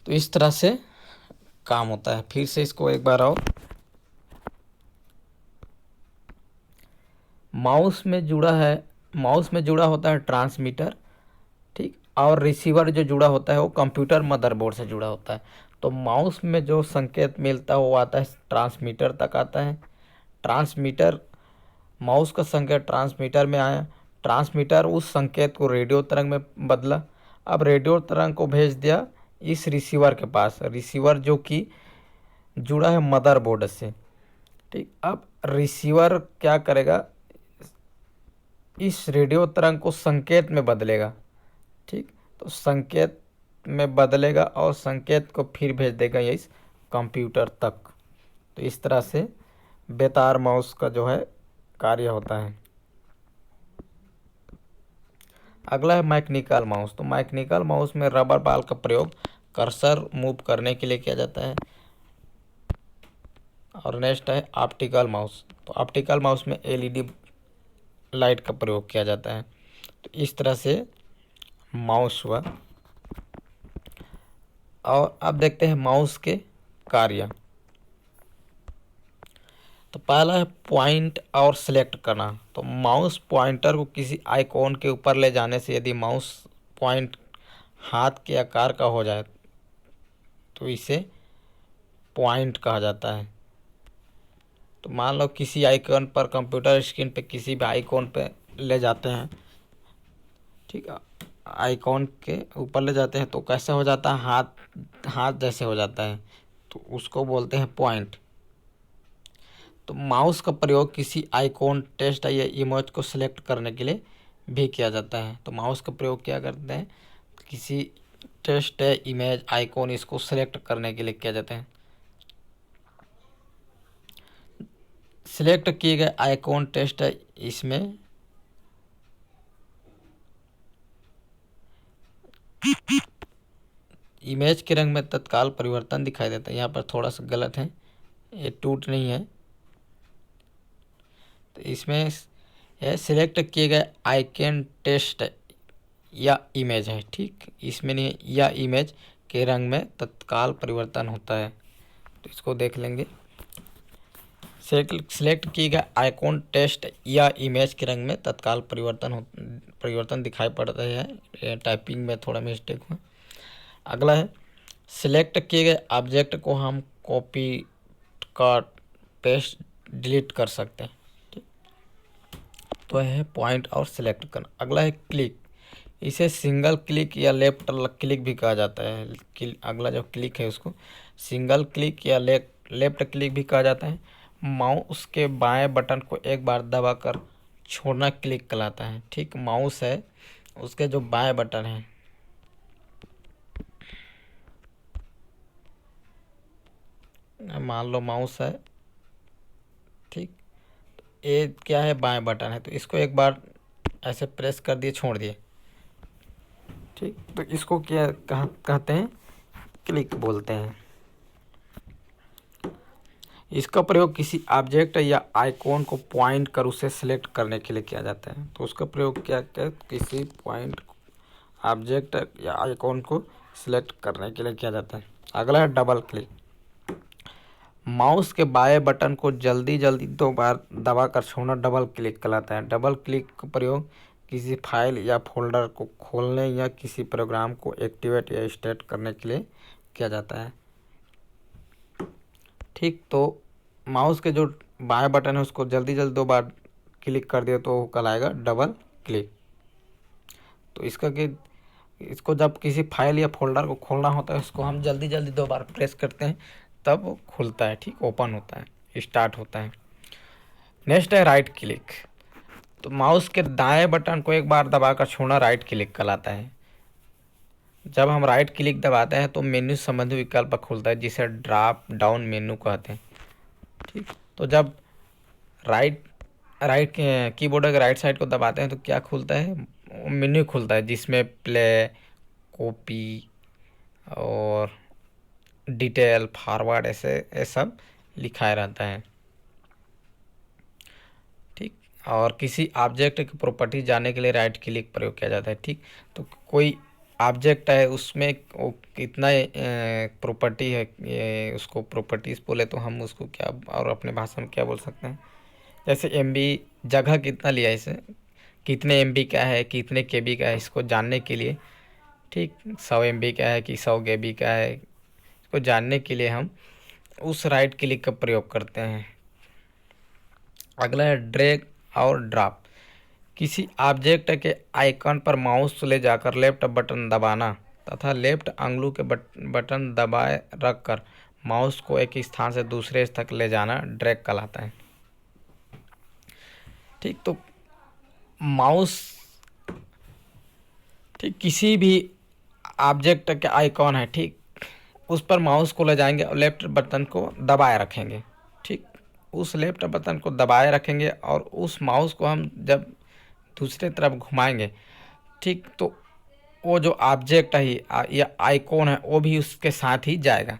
तो इस तरह से काम होता है। फिर से इसको एक बार और, माउस में जुड़ा होता है ट्रांसमीटर। ठीक, और रिसीवर जो जुड़ा होता है वो कंप्यूटर मदरबोर्ड से जुड़ा होता है। तो माउस में जो संकेत मिलता है वो आता है ट्रांसमीटर तक आता है। ट्रांसमीटर, माउस का संकेत ट्रांसमीटर में आया, ट्रांसमीटर उस संकेत को रेडियो तरंग में बदला। अब रेडियो तरंग को भेज दिया इस रिसीवर के पास, रिसीवर जो कि जुड़ा है मदरबोर्ड से। ठीक, अब रिसीवर क्या करेगा, इस रेडियो तरंग को संकेत में बदलेगा। ठीक, तो संकेत में बदलेगा और संकेत को फिर भेज देगा इस कंप्यूटर तक। तो इस तरह से बेतार माउस का जो है कार्य होता है। अगला है मैकेनिकल माउस। तो मैकेनिकल माउस में रबर बाल का प्रयोग कर्सर मूव करने के लिए किया जाता है। और नेक्स्ट है ऑप्टिकल माउस। तो ऑप्टिकल माउस में एलईडी लाइट का प्रयोग किया जाता है। तो इस तरह से माउस हुआ। और अब देखते हैं माउस के कार्य। तो पहला है पॉइंट और सिलेक्ट करना। तो माउस पॉइंटर को किसी आइकॉन के ऊपर ले जाने से यदि माउस पॉइंट हाथ के आकार का हो जाए तो इसे पॉइंट कहा जाता है। तो मान लो किसी आइकॉन पर, कंप्यूटर स्क्रीन पे किसी भी आइकॉन पे ले जाते हैं, ठीक है, आइकॉन के ऊपर ले जाते हैं तो कैसा हो जाता है, हाथ जैसे हो जाता है, तो उसको बोलते हैं पॉइंट। तो माउस का प्रयोग किसी आइकॉन, टेक्स्ट या इमेज को सिलेक्ट करने के लिए भी किया जाता है। तो माउस का प्रयोग क्या करते हैं, किसी टेक्स्ट है, इमेज, आइकॉन, इसको सिलेक्ट करने के लिए किया जाता है। सिलेक्ट किए गए आइकॉन, टेक्स्ट है, इसमें इमेज के रंग में तत्काल परिवर्तन दिखाई देता है। यहाँ पर थोड़ा सा गलत है, ये टूट नहीं है। तो इसमें है सिलेक्ट किए गए आइकन, टेक्स्ट या इमेज है। ठीक, इसमें नहीं, या इमेज के रंग में तत्काल परिवर्तन होता है। तो इसको देख लेंगे। सिलेक्ट किए गए आइकॉन, टेक्स्ट या इमेज के रंग में तत्काल परिवर्तन दिखाई पड़ता है। टाइपिंग में थोड़ा मिस्टेक हुआ। अगला है सिलेक्ट किए गए ऑब्जेक्ट को हम कॉपी, कट, पेस्ट, डिलीट कर सकते हैं। ठीक, तो है पॉइंट और सिलेक्ट करना। अगला है क्लिक। इसे सिंगल क्लिक या लेफ्ट क्लिक भी कहा जाता है। अगला जो क्लिक है उसको सिंगल क्लिक या लेफ्ट क्लिक भी कहा जाता है। माउस के बाएं बटन को एक बार दबाकर छोड़ना क्लिक कहलाता है। ठीक, माउस है, उसके जो बाएं बटन है, मान लो माउस है, ठीक, ये क्या है, बाएं बटन है, तो इसको एक बार ऐसे प्रेस कर दिए, छोड़ दिए। ठीक, तो इसको क्या कहते हैं, क्लिक बोलते हैं। इसका प्रयोग किसी ऑब्जेक्ट या आइकॉन को पॉइंट कर उसे सिलेक्ट करने के लिए किया जाता है। तो उसका प्रयोग क्या है, किसी पॉइंट, ऑब्जेक्ट या आइकॉन को सिलेक्ट करने के लिए किया जाता है। अगला है डबल क्लिक। माउस के बाएं बटन को जल्दी जल्दी 2 बार दबाकर छोड़ना डबल क्लिक कहलाता है। डबल क्लिक का प्रयोग किसी फाइल या फोल्डर को खोलने या किसी प्रोग्राम को एक्टिवेट या स्टार्ट करने के लिए किया जाता है। ठीक, तो माउस के जो बाएं बटन है उसको जल्दी जल्दी 2 बार क्लिक कर दिया तो कहलाएगा डबल क्लिक। तो इसको जब किसी फाइल या फोल्डर को खोलना होता है उसको हम जल्दी जल्दी 2 बार प्रेस करते हैं तब वो खुलता है। ठीक, ओपन होता है, स्टार्ट होता है। नेक्स्ट है राइट क्लिक। तो माउस के दाएं बटन को एक बार दबाकर छोड़ना राइट क्लिक कहलाता है। जब हम राइट क्लिक दबाते हैं तो मेन्यू संबंधी विकल्प खुलता है जिसे ड्रॉप डाउन मेन्यू कहते हैं। ठीक, तो जब राइट कीबोर्ड के राइट साइड को दबाते हैं तो क्या खुलता है, मेन्यू खुलता है जिसमें प्ले, कॉपी और डिटेल, फॉरवर्ड, ऐसे ये सब लिखा रहता है। ठीक, और किसी ऑब्जेक्ट की प्रॉपर्टी जानने के लिए राइट क्लिक प्रयोग किया जाता है। ठीक, तो कोई ऑब्जेक्ट है उसमें वो कितना प्रॉपर्टी है, ये उसको प्रॉपर्टीज बोले तो हम उसको क्या और अपने भाषा में क्या बोल सकते हैं, जैसे एमबी जगह कितना लिया है इसे, कितने एमबी का है, कितने केबी का है, इसको जानने के लिए। ठीक, 100 एमबी का है कि 100 केबी का है, इसको जानने के लिए हम उस राइट क्लिक का प्रयोग करते हैं। अगला है ड्रैग और ड्रॉप। किसी ऑब्जेक्ट के आइकन पर माउस ले जाकर लेफ्ट बटन दबाना तथा लेफ्ट अंगुली के बटन दबाए रखकर माउस को एक स्थान से दूसरे तक ले जाना ड्रैग कहलाता है। ठीक, तो माउस, ठीक, किसी भी ऑब्जेक्ट के आइकॉन है, ठीक, उस पर माउस को ले जाएंगे और लेफ्ट बटन को दबाए रखेंगे। ठीक, उस लेफ्ट बटन को दबाए रखेंगे और उस माउस को हम जब दूसरे तरफ घुमाएंगे, ठीक, तो वो जो ऑब्जेक्ट है या आइकॉन है वो भी उसके साथ ही जाएगा।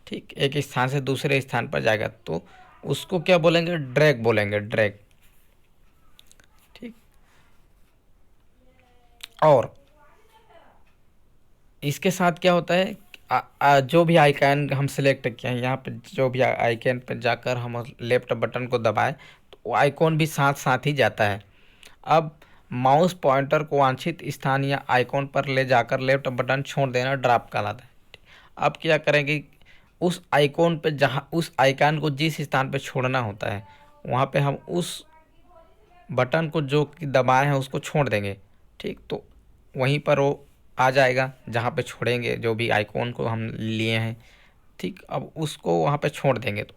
ठीक, एक स्थान से दूसरे स्थान पर जाएगा, तो उसको क्या बोलेंगे, ड्रैग बोलेंगे, ड्रैग। ठीक, और इसके साथ क्या होता है, जो भी आइकन हम सिलेक्ट किए हैं यहाँ पे, जो भी आइकन पर जाकर हम लेफ्ट बटन को दबाएं तो वो आइकॉन भी साथ साथ ही जाता है। अब माउस पॉइंटर को वांछित स्थान या आइकॉन पर ले जाकर लेफ्ट बटन छोड़ देना ड्रॉप कहलाता है। अब क्या करेंगे, उस आइकॉन पे जहाँ उस आइकन को जिस स्थान पे छोड़ना होता है वहाँ पे हम उस बटन को जो कि दबाए हैं उसको छोड़ देंगे। ठीक, तो वहीं पर वो आ जाएगा जहाँ पे छोड़ेंगे, जो भी आइकॉन को हम लिए हैं। ठीक, अब उसको वहाँ पे छोड़ देंगे तो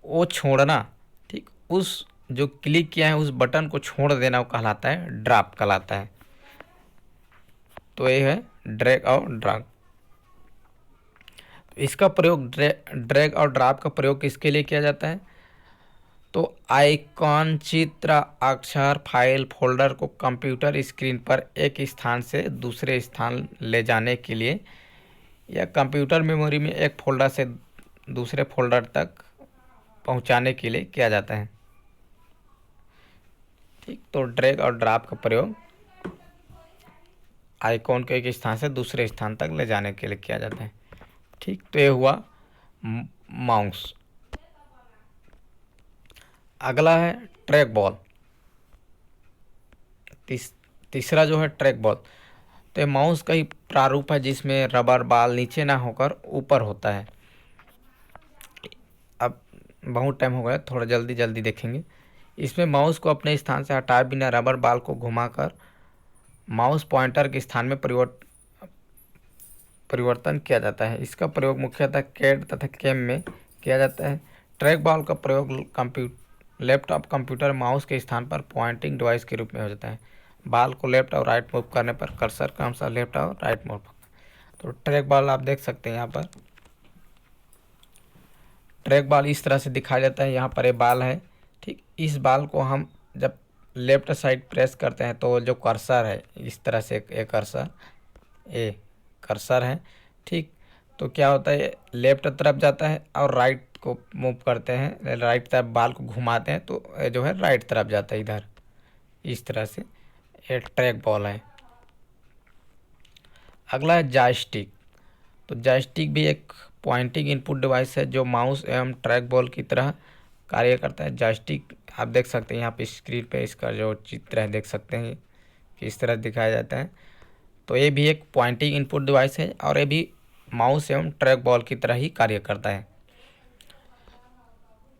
वो छोड़ना, ठीक, उस जो क्लिक किया है उस बटन को छोड़ देना वो कहलाता है ड्रॉप कहलाता है। तो ये है ड्रैग और ड्रॉप। इसका प्रयोग ड्रैग और ड्रॉप का प्रयोग किसके लिए किया जाता है, तो आइकॉन, चित्र, अक्षर, फाइल, फोल्डर को कंप्यूटर स्क्रीन पर एक स्थान से दूसरे स्थान ले जाने के लिए या कंप्यूटर मेमोरी में एक फोल्डर से दूसरे फोल्डर तक पहुंचाने के लिए किया जाता है। ठीक, तो ड्रैग और ड्रॉप का प्रयोग आइकॉन को एक स्थान से दूसरे स्थान तक ले जाने के लिए किया जाता है। ठीक, तो ये हुआ माउस। अगला है ट्रैक बॉल। तीसरा जो है ट्रैक बॉल, तो ये माउस का ही प्रारूप है जिसमें रबर बाल नीचे ना होकर ऊपर होता है। अब बहुत टाइम हो गया, थोड़ा जल्दी जल्दी देखेंगे। इसमें माउस को अपने स्थान से हटाए बिना रबर बाल को घुमाकर माउस पॉइंटर के स्थान में परिवर्तन किया जाता है। इसका प्रयोग मुख्यतः कैड तथा कैम में किया जाता है। ट्रैक बॉल का प्रयोग लैपटॉप, कंप्यूटर, माउस के स्थान पर पॉइंटिंग डिवाइस के रूप में हो जाता है। बाल को लेफ्ट और राइट मूव करने पर कर्सर का अनुसार लेफ्ट और राइट मूव। तो ट्रैक बॉल आप देख सकते हैं, यहाँ पर ट्रैक बॉल इस तरह से दिखाया जाता है। यहाँ पर ये बाल है, ठीक, इस बाल को हम जब लेफ्ट साइड प्रेस करते हैं तो जो कर्सर है इस तरह से एक कर्सर है। ठीक, तो क्या होता है, लेफ्ट तरफ जाता है और राइट को मूव करते हैं, राइट तरफ बाल को घुमाते हैं तो जो है राइट तरफ जाता है इधर। इस तरह से ये ट्रैक बॉल है। अगला है जॉयस्टिक। तो जॉयस्टिक भी एक पॉइंटिंग इनपुट डिवाइस है जो माउस एवं ट्रैक बॉल की तरह कार्य करता है। जॉयस्टिक आप देख सकते हैं यहाँ पे स्क्रीन पे, इसका जो चित्र है देख सकते हैं कि इस तरह दिखाया जाता है। तो ये भी एक पॉइंटिंग इनपुट डिवाइस है और ये भी माउस एवं ट्रैक बॉल की तरह ही कार्य करता है।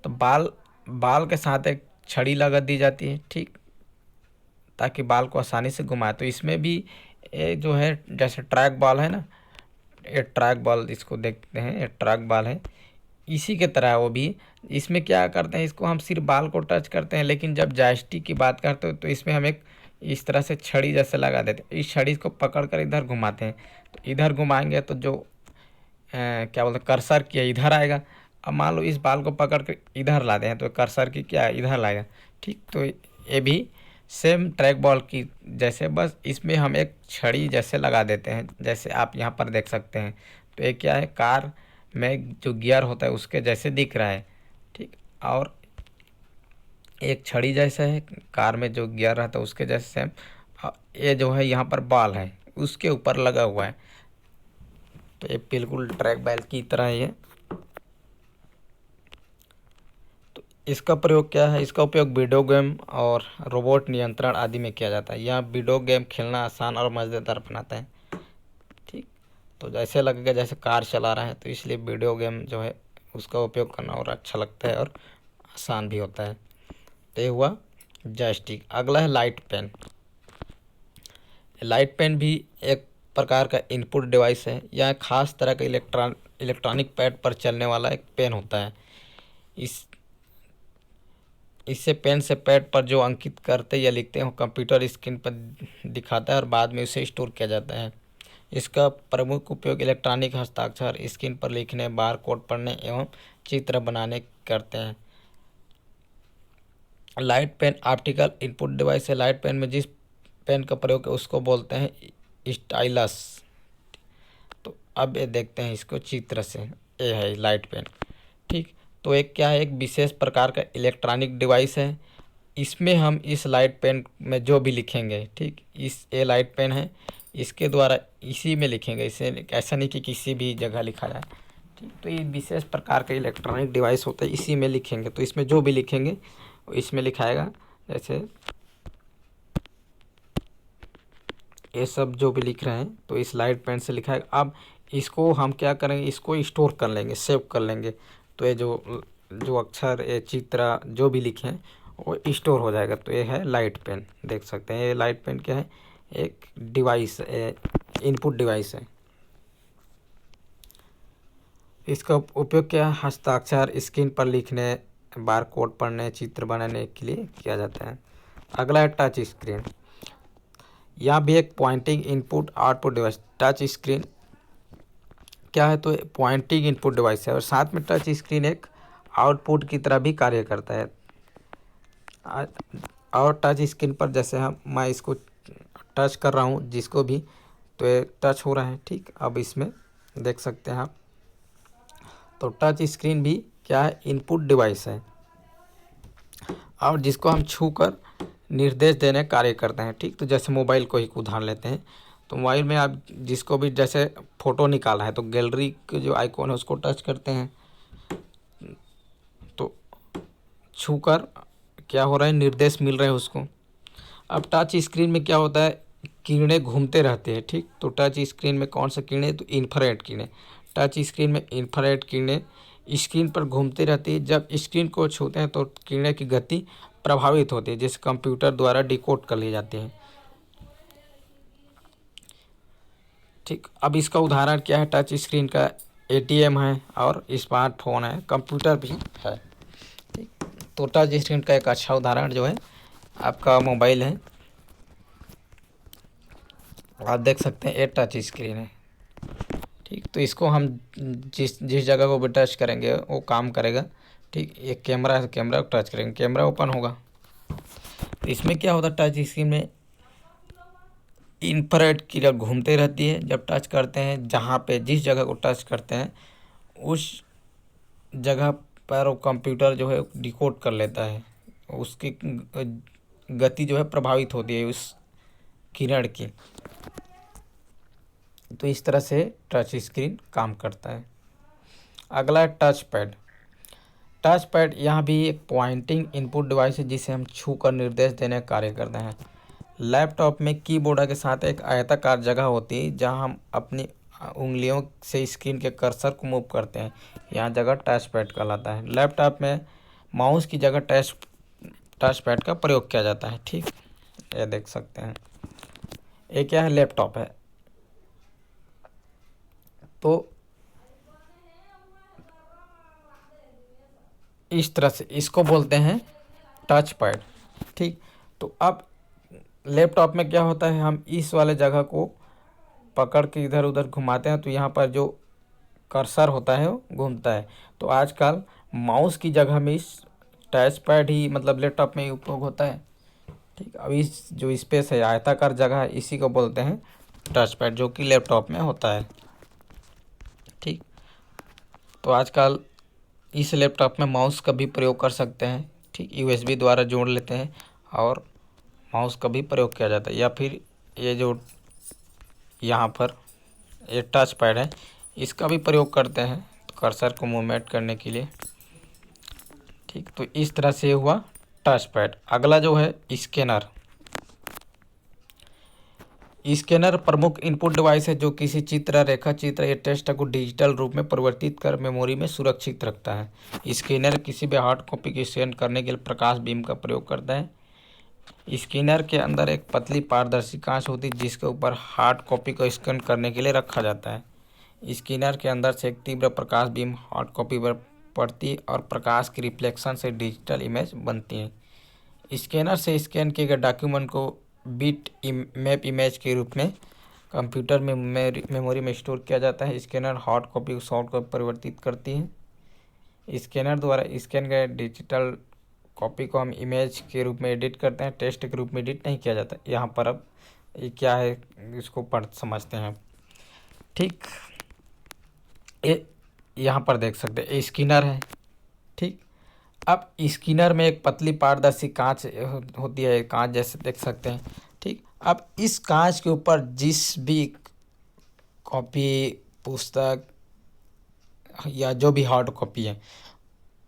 तो बाल के साथ एक छड़ी लगा दी जाती है, ठीक, ताकि बाल को आसानी से घुमाए। तो इसमें भी ये जो है जैसे ट्रैक बॉल है ना, ये ट्रैक बॉल इसको देखते हैं, ये ट्रैक बॉल है, इसी के तरह वो भी। इसमें क्या करते हैं, इसको हम सिर्फ बाल को टच करते हैं, लेकिन जब जॉयस्टिक की बात करते हो तो इसमें हम एक इस तरह से छड़ी जैसे लगा देते हैं। इस छड़ी को पकड़ कर इधर घुमाते हैं, तो इधर घुमाएंगे तो जो क्या बोलते हैं कर्सर की इधर आएगा। अब मान लो इस बाल को पकड़ कर इधर ला दें तो कर्सर की क्या है इधर लाएगा। ठीक, तो ये भी सेम ट्रैक बॉल की जैसे, बस इसमें हम एक छड़ी जैसे लगा देते हैं, जैसे आप यहाँ पर देख सकते हैं। तो ये क्या है, कार में जो गियर होता है उसके जैसे दिख रहा है, ठीक। और एक छड़ी जैसा है, कार में जो गियर रहता है उसके जैसे सेम। ये जो है यहाँ पर बाल है उसके ऊपर लगा हुआ है, तो ये बिल्कुल ट्रैक बैल की तरह ही है। तो इसका प्रयोग क्या है, इसका उपयोग वीडियो गेम और रोबोट नियंत्रण आदि में किया जाता है। यह वीडियो गेम खेलना आसान और मज़ेदार बनाता है, ठीक। तो जैसे लगेगा जैसे कार चला रहा है, तो इसलिए वीडियो गेम जो है उसका उपयोग करना और अच्छा लगता है और आसान भी होता है। तो ये हुआ जॉयस्टिक। अगला है लाइट पेन। लाइट पेन भी एक प्रकार का इनपुट डिवाइस है। यह एक खास तरह का इलेक्ट्रॉनिक पैड पर चलने वाला एक पेन होता है। इस इससे पेन से पैड पर जो अंकित करते या लिखते हैं वो कंप्यूटर स्क्रीन पर दिखाता है और बाद में उसे स्टोर किया जाता है। इसका प्रमुख उपयोग इलेक्ट्रॉनिक हस्ताक्षर, स्क्रीन पर लिखने, बार कोड पढ़ने एवं चित्र बनाने करते हैं। Light pen optical input device है। लाइट पेन में जिस पेन का प्रयोग है उसको बोलते हैं स्टाइलस। तो अब ये देखते हैं इसको चित्र से, ये है लाइट पेन, ठीक। तो एक क्या है, एक विशेष प्रकार का इलेक्ट्रॉनिक डिवाइस है। इसमें हम इस लाइट पेन में जो भी लिखेंगे, ठीक, इस ये लाइट पेन है, इसके द्वारा इसी में लिखेंगे। इसे ऐसा नहीं कि किसी भी जगह लिखा जाए, ठीक। तो ये विशेष प्रकार का इलेक्ट्रॉनिक डिवाइस होता है, इसी में लिखेंगे। तो इसमें जो भी लिखेंगे इसमें लिखाएगा। जैसे ये सब जो भी लिख रहे हैं तो इस लाइट पेन से लिखाएगा। अब इसको हम क्या करेंगे, इसको स्टोर कर लेंगे, सेव कर लेंगे। तो ये जो जो अक्षर, ये चित्र जो भी लिखे हैं वो स्टोर हो जाएगा। तो ये है लाइट पेन, देख सकते हैं। ये लाइट पेन क्या है, एक डिवाइस, इनपुट डिवाइस है। इसका उपयोग क्या है, हस्ताक्षर, स्क्रीन पर लिखने, बार कोड पढ़ने, चित्र बनाने के लिए किया जाता है। अगला है टच स्क्रीन। यह भी एक pointing input output device. Touch screen क्या है, तो पॉइंटिंग इनपुट डिवाइस है और साथ में टच स्क्रीन एक आउटपुट की तरह भी कार्य करता है। और टच स्क्रीन पर जैसे मैं इसको टच कर रहा हूँ जिसको भी, तो ये टच हो रहा है, ठीक। अब इसमें देख सकते हैं आप। तो टच स्क्रीन भी क्या है, इनपुट डिवाइस है और जिसको हम छू कर निर्देश देने कार्य करते हैं, ठीक। तो जैसे मोबाइल को ही उदाहरण लेते हैं, तो मोबाइल में आप जिसको भी जैसे फ़ोटो निकाला है तो गैलरी के जो आइकॉन है उसको टच करते हैं, तो छू कर क्या हो रहा है, निर्देश मिल रहे हैं उसको। अब टच स्क्रीन में क्या होता है, किरणें घूमते रहते हैं, ठीक। तो टच स्क्रीन में कौन सा किरणें, तो इंफ्रारेड किरणें। टच स्क्रीन में इंफ्रारेड किरणें स्क्रीन पर घूमती रहती है। जब स्क्रीन को छूते हैं तो किरणें की गति प्रभावित होती है, जिसे कंप्यूटर द्वारा डिकोड कर ली जाती है, ठीक। अब इसका उदाहरण क्या है टच स्क्रीन का, एटीएम है और स्मार्टफोन है, कंप्यूटर भी है, ठीक। तो टच स्क्रीन का एक अच्छा उदाहरण जो है आपका मोबाइल है। आप देख सकते हैं ये टच स्क्रीन है, ठीक। तो इसको हम जिस जिस जगह को भी टच करेंगे वो काम करेगा, ठीक। ये कैमरा है तो कैमरा को टच करेंगे, कैमरा ओपन होगा। तो इसमें क्या होता है, टच स्क्रीन में इंफ्रारेड किरण घूमते रहती है। जब टच करते हैं, जहाँ पे जिस जगह को टच करते हैं उस जगह पर वो कंप्यूटर जो है डिकोड कर लेता है, उसकी गति जो है प्रभावित होती है उस किरण की। तो इस तरह से टच स्क्रीन काम करता है। अगला है टच पैड। टच पैड यहाँ भी एक पॉइंटिंग इनपुट डिवाइस है जिसे हम छू कर निर्देश देने का कार्य करते हैं। लैपटॉप में कीबोर्ड के साथ एक आयताकार जगह होती है जहाँ हम अपनी उंगलियों से स्क्रीन के कर्सर को मूव करते हैं, यहाँ जगह टच पैड कहलाता है। लैपटॉप में माउस की जगह टच पैड का प्रयोग किया जाता है, ठीक। ये देख सकते हैं, ये क्या है, लैपटॉप है। तो इस तरह से इसको बोलते हैं टच पैड, ठीक। तो अब लैपटॉप में क्या होता है, हम इस वाले जगह को पकड़ के इधर उधर घुमाते हैं तो यहाँ पर जो कर्सर होता है वो घूमता है। तो आजकल माउस की जगह में इस टच पैड ही मतलब लैपटॉप में ही उपयोग होता है, ठीक। अब इस जो स्पेस है, आयताकार जगह है, इसी को बोलते हैं टच पैड, जो कि लैपटॉप में होता है, ठीक। तो आजकल इस लैपटॉप में माउस का भी प्रयोग कर सकते हैं। ठीक, यूएसबी द्वारा जोड़ लेते हैं और माउस का भी प्रयोग किया जाता है। या फिर ये जो यहाँ पर ये टच पैड है, इसका भी प्रयोग करते हैं तो कर्सर को मूवमेंट करने के लिए। ठीक, तो इस तरह से हुआ टच पैड। अगला जो है स्कैनर। स्कैनर प्रमुख इनपुट डिवाइस है जो किसी चित्र, रेखा चित्र या टेक्स्ट को डिजिटल रूप में परिवर्तित कर मेमोरी में सुरक्षित रखता है। स्कैनर किसी भी हार्ड कॉपी की स्कैन करने के लिए प्रकाश बीम का प्रयोग करता है। स्कैनर के अंदर एक पतली पारदर्शी कांच होती है जिसके ऊपर हार्ड कॉपी को स्कैन करने के लिए रखा जाता है। स्कैनर के अंदर से एक तीव्र प्रकाश बीम हार्ड कॉपी पर पड़ती और प्रकाश की रिफ्लेक्शन से डिजिटल इमेज बनती है। स्कैनर से स्कैन किए गए डॉक्यूमेंट को बिट मैप इमेज के रूप में कंप्यूटर में मेमोरी में स्टोर किया जाता है। स्कैनर हार्ड कॉपी को सॉफ्ट कॉपी परिवर्तित करती है। स्कैनर द्वारा स्कैन गए डिजिटल कॉपी को हम इमेज के रूप में एडिट करते हैं, टेक्स्ट के रूप में एडिट नहीं किया जाता। यहाँ पर अब ये क्या है इसको पढ़ समझते हैं। ठीक, ये यहाँ पर देख सकते हैं स्कैनर है। ठीक, अब स्कैनर में एक पतली पारदर्शी कांच होती है, कांच जैसे देख सकते हैं। ठीक, अब इस कांच के ऊपर जिस भी कॉपी, पुस्तक या जो भी हार्ड कॉपी है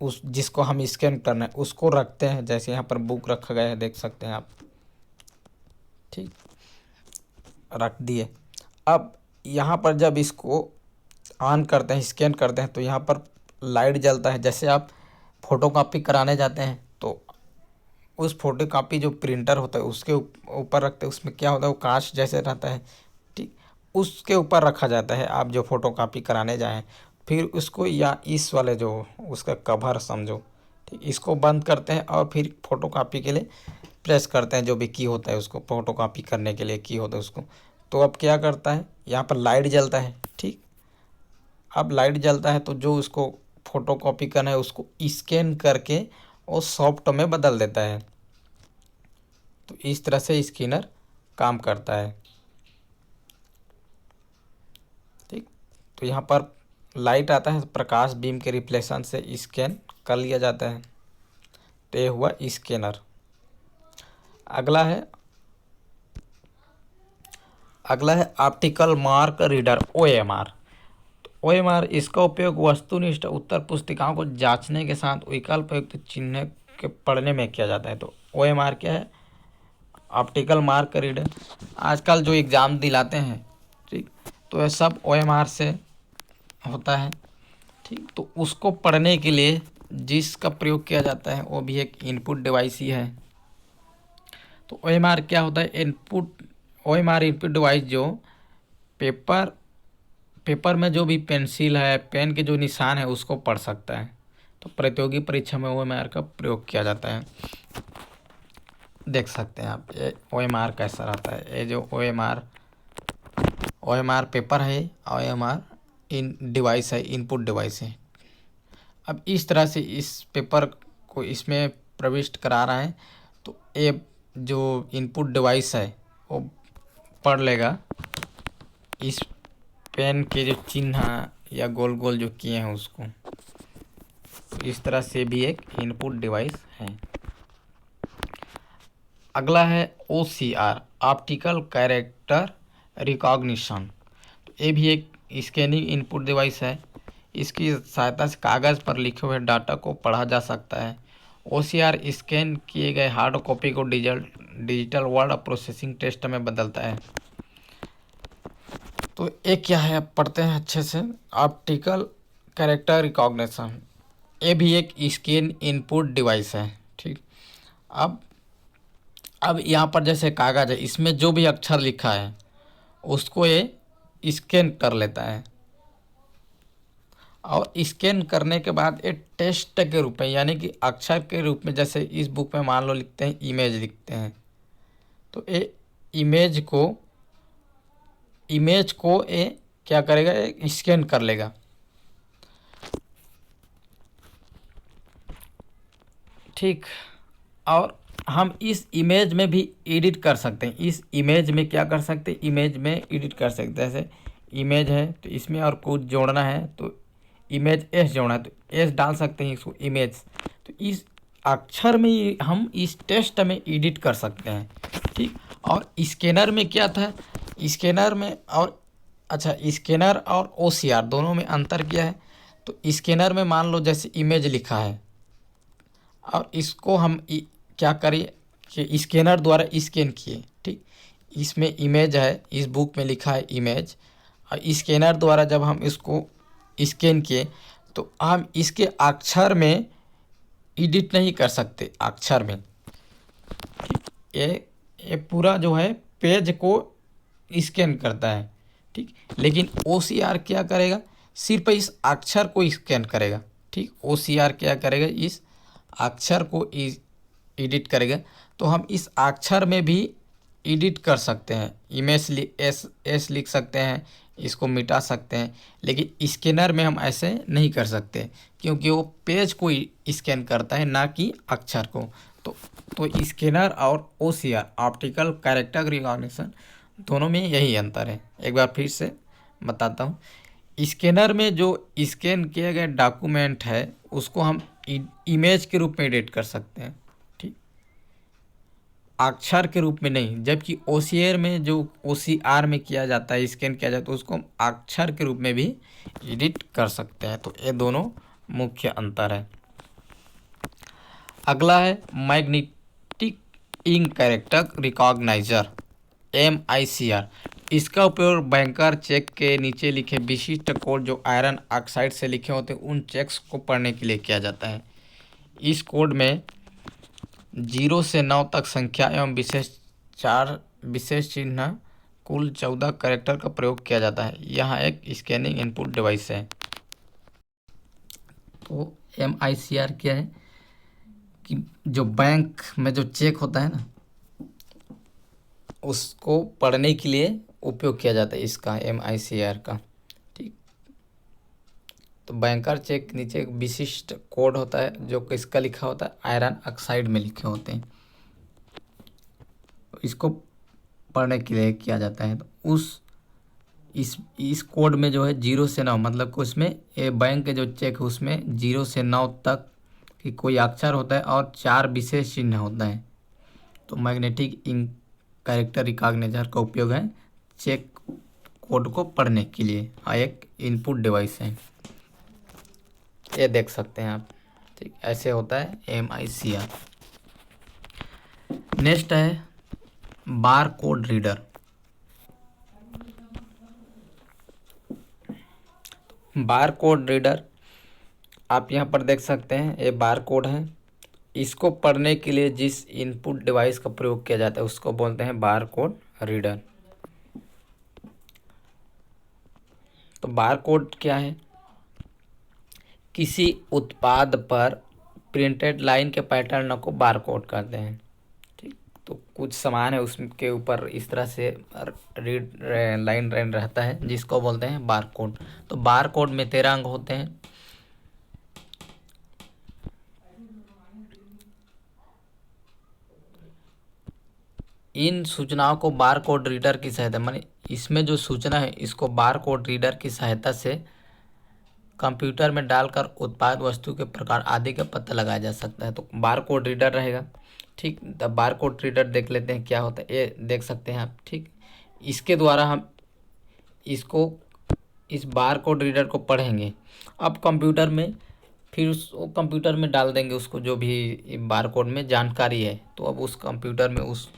उस जिसको हम स्कैन करना है उसको रखते हैं। जैसे यहाँ पर बुक रखा गया है, देख सकते हैं आप। ठीक, रख दिए। अब यहाँ पर जब इसको ऑन करते हैं, स्कैन करते हैं, तो यहाँ पर लाइट जलता है। जैसे आप फ़ोटो कॉपी कराने जाते हैं तो उस फोटो कॉपी जो प्रिंटर होता है उसके ऊपर रखते हैं, उसमें क्या होता है वो कांच जैसे रहता है। ठीक, उसके ऊपर रखा जाता है आप जो फ़ोटो कॉपी कराने जाएँ। फिर उसको या इस वाले जो उसका कवर समझो, ठीक, इसको बंद करते हैं और फिर फ़ोटो कॉपी के लिए प्रेस करते हैं। जो भी की होता है उसको फ़ोटो कॉपी करने के लिए की होता है उसको। तो अब क्या करता है, यहाँ पर लाइट जलता है। ठीक, अब लाइट जलता है तो जो उसको फ़ोटो कॉपी करना है उसको स्कैन करके और सॉफ्ट में बदल देता है। तो इस तरह से स्कैनर काम करता है। ठीक, तो यहाँ पर लाइट आता है, प्रकाश बीम के रिफ्लेक्शन से स्कैन कर लिया जाता है। तो ये हुआ स्कैनर। अगला है optical mark reader, OMR. OMR इसका उपयोग वस्तुनिष्ठ उत्तर पुस्तिकाओं को जांचने के साथ विकल्प युक्त चिन्ह के पढ़ने में किया जाता है। तो ओएमआर क्या है, ऑप्टिकल मार्क रीडर। आजकल जो एग्ज़ाम दिलाते हैं, ठीक, तो ये सब ओएमआर से होता है। ठीक, तो उसको पढ़ने के लिए जिसका प्रयोग किया जाता है वो भी एक इनपुट डिवाइस ही है। तो ओएमआर क्या होता है, ओएमआर इनपुट डिवाइस जो पेपर में जो भी पेंसिल है, पेन के जो निशान है उसको पढ़ सकता है। तो प्रतियोगी परीक्षा में ओएमआर का प्रयोग किया जाता है। देख सकते हैं आप ये ओएमआर कैसा रहता है। ये जो ओएमआर पेपर है, ओएमआर इन डिवाइस है, इनपुट डिवाइस है। अब इस तरह से इस पेपर को इसमें प्रविष्ट करा रहा है तो ये जो इनपुट डिवाइस है वो पढ़ लेगा इस पेन के जो चिन्ह या गोल गोल जो किए हैं उसको। तो इस तरह से भी एक इनपुट डिवाइस है। अगला है OCR, ऑप्टिकल कैरेक्टर रिकॉग्निशन। तो ये भी एक स्कैनिंग इनपुट डिवाइस है। इसकी सहायता से कागज़ पर लिखे हुए डाटा को पढ़ा जा सकता है। OCR स्कैन किए गए हार्ड कॉपी को डिजिटल वर्ड प्रोसेसिंग टेस्ट में बदलता है। तो एक क्या है, आप पढ़ते हैं अच्छे से, ऑप्टिकल कैरेक्टर रिकॉग्निशन। ये भी एक स्कैन इनपुट डिवाइस है। ठीक, अब यहाँ पर जैसे कागज़ है, इसमें जो भी अक्षर लिखा है उसको ये स्कैन कर लेता है और स्कैन करने के बाद ये टेक्स्ट के रूप में यानी कि अक्षर के रूप में, जैसे इस बुक में मान लो लिखते हैं इमेज लिखते हैं, तो ये इमेज को ये क्या करेगा, स्कैन कर लेगा। ठीक, और हम इस इमेज में भी एडिट कर सकते हैं। इस इमेज में क्या कर सकते हैं, इमेज में एडिट कर सकते हैं। जैसे इमेज है तो इसमें और कुछ जोड़ना है तो इमेज एस जोड़ना है तो एस डाल सकते हैं इसको इमेज। तो इस अक्षर में ही हम इस टेक्स्ट में एडिट कर सकते हैं, ठीक। और स्कैनर में क्या था, स्कैनर में और अच्छा स्कैनर और OCR दोनों में अंतर क्या है। तो स्कैनर में मान लो जैसे इमेज लिखा है और इसको हम क्या करिए कि स्कैनर द्वारा स्कैन किए, ठीक। इसमें इमेज है, इस बुक में लिखा है इमेज, और स्कैनर द्वारा जब हम इसको स्कैन किए तो हम इसके अक्षर में एडिट नहीं कर सकते अक्षर में, ठीक। ये पूरा जो है पेज को स्कैन करता है, ठीक। लेकिन OCR क्या करेगा, सिर्फ इस अक्षर को स्कैन करेगा, ठीक। OCR क्या करेगा, इस अक्षर को एडिट करेगा। तो हम इस अक्षर में भी एडिट कर सकते हैं, इमेज एस लिख सकते हैं, इसको मिटा सकते हैं। लेकिन स्कैनर में हम ऐसे नहीं कर सकते क्योंकि वो पेज को स्कैन करता है ना कि अक्षर को। तो स्कैनर और OCR ऑप्टिकल कैरेक्टर रिकॉग्निशन दोनों में यही अंतर है। एक बार फिर से बताता हूँ, स्कैनर में जो स्कैन किए गए डॉक्यूमेंट है उसको हम इमेज के रूप में एडिट कर सकते हैं, ठीक, अक्षर के रूप में नहीं। जबकि OCR में किया जाता है, स्कैन किया जाता है, उसको हम अक्षर के रूप में भी एडिट कर सकते हैं। तो ये दोनों मुख्य अंतर है। अगला है magnetic ink character recogniser MICR। इसका उपयोग बैंकर चेक के नीचे लिखे विशिष्ट कोड जो आयरन ऑक्साइड से लिखे होते हैं उन चेक्स को पढ़ने के लिए किया जाता है। इस कोड में 0 से 9 तक संख्या एवं विशेष चिन्ह कुल 14 कैरेक्टर का प्रयोग किया जाता है। यहाँ एक स्कैनिंग इनपुट डिवाइस है। तो MICR क्या है कि जो बैंक में जो चेक होता है ना उसको पढ़ने के लिए उपयोग किया जाता है इसका, MICR का, ठीक। तो बैंकर चेक नीचे एक विशिष्ट कोड होता है जो किसका लिखा होता है, आयरन ऑक्साइड में लिखे होते हैं, इसको पढ़ने के लिए किया जाता है। तो इस कोड में जो है 0 से 9 मतलब कि उसमें ये बैंक के जो चेक है उसमें 0 से 9 तक कि कोई अक्षर होता है और 4 विशेष चिन्ह होता है। तो मैग्नेटिक इंक कैरेक्टर रिकॉग्नाइजर का उपयोग है चेक कोड को पढ़ने के लिए, और एक इनपुट डिवाइस है, ये देख सकते हैं आप, ठीक। ऐसे होता है MICR। नेक्स्ट है बार कोड रीडर। बार कोड रीडर आप यहाँ पर देख सकते हैं, ये बार कोड है। इसको पढ़ने के लिए जिस इनपुट डिवाइस का प्रयोग किया जाता है उसको बोलते हैं बार कोड रीडर। तो बार कोड क्या है, किसी उत्पाद पर प्रिंटेड लाइन के पैटर्न को बार कोड कहते हैं, ठीक। तो कुछ सामान है उसके ऊपर इस तरह से रीड लाइन रहता है जिसको बोलते हैं बार कोड। तो बार कोड में 13 अंक होते हैं। इन सूचनाओं को बार कोड रीडर की सहायता, माने इसमें जो सूचना है इसको बार कोड रीडर की सहायता से कंप्यूटर में डालकर उत्पाद वस्तु के प्रकार आदि का पता लगाया जा सकता है। तो बार कोड रीडर रहेगा, ठीक। द बार कोड रीडर देख लेते हैं क्या होता है, ये देख सकते हैं आप, ठीक। इसके द्वारा हम इसको इस बार कोड रीडर को पढ़ेंगे। अब कंप्यूटर में फिर उस कंप्यूटर में डाल देंगे उसको जो भी बार कोड में जानकारी है। तो अब उस कंप्यूटर में उस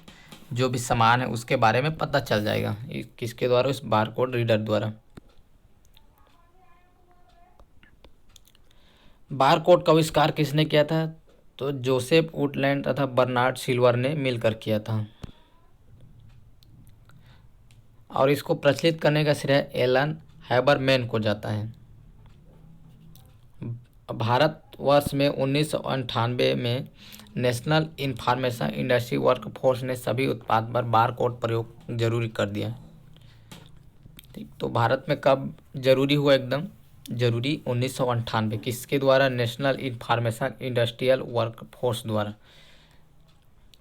जो भी सामान है उसके बारे में पता चल जाएगा, किसके द्वारा, इस बार कोड रीडर द्वारा। बार कोड का आविष्कार किसने किया था, तो जोसेफ वुडलैंड तथा बर्नार्ड सिल्वर ने मिलकर किया था। और इसको प्रचलित करने का श्रेय एलन हैबरमैन को जाता है। भारतवर्ष में 1998 में national information industry work force ने सभी उत्पाद पर बार कोड प्रयोग जरूरी कर दिया, ठीक। तो भारत में कब जरूरी हुआ, एकदम जरूरी 1998, किसके द्वारा, national information industrial work force द्वारा।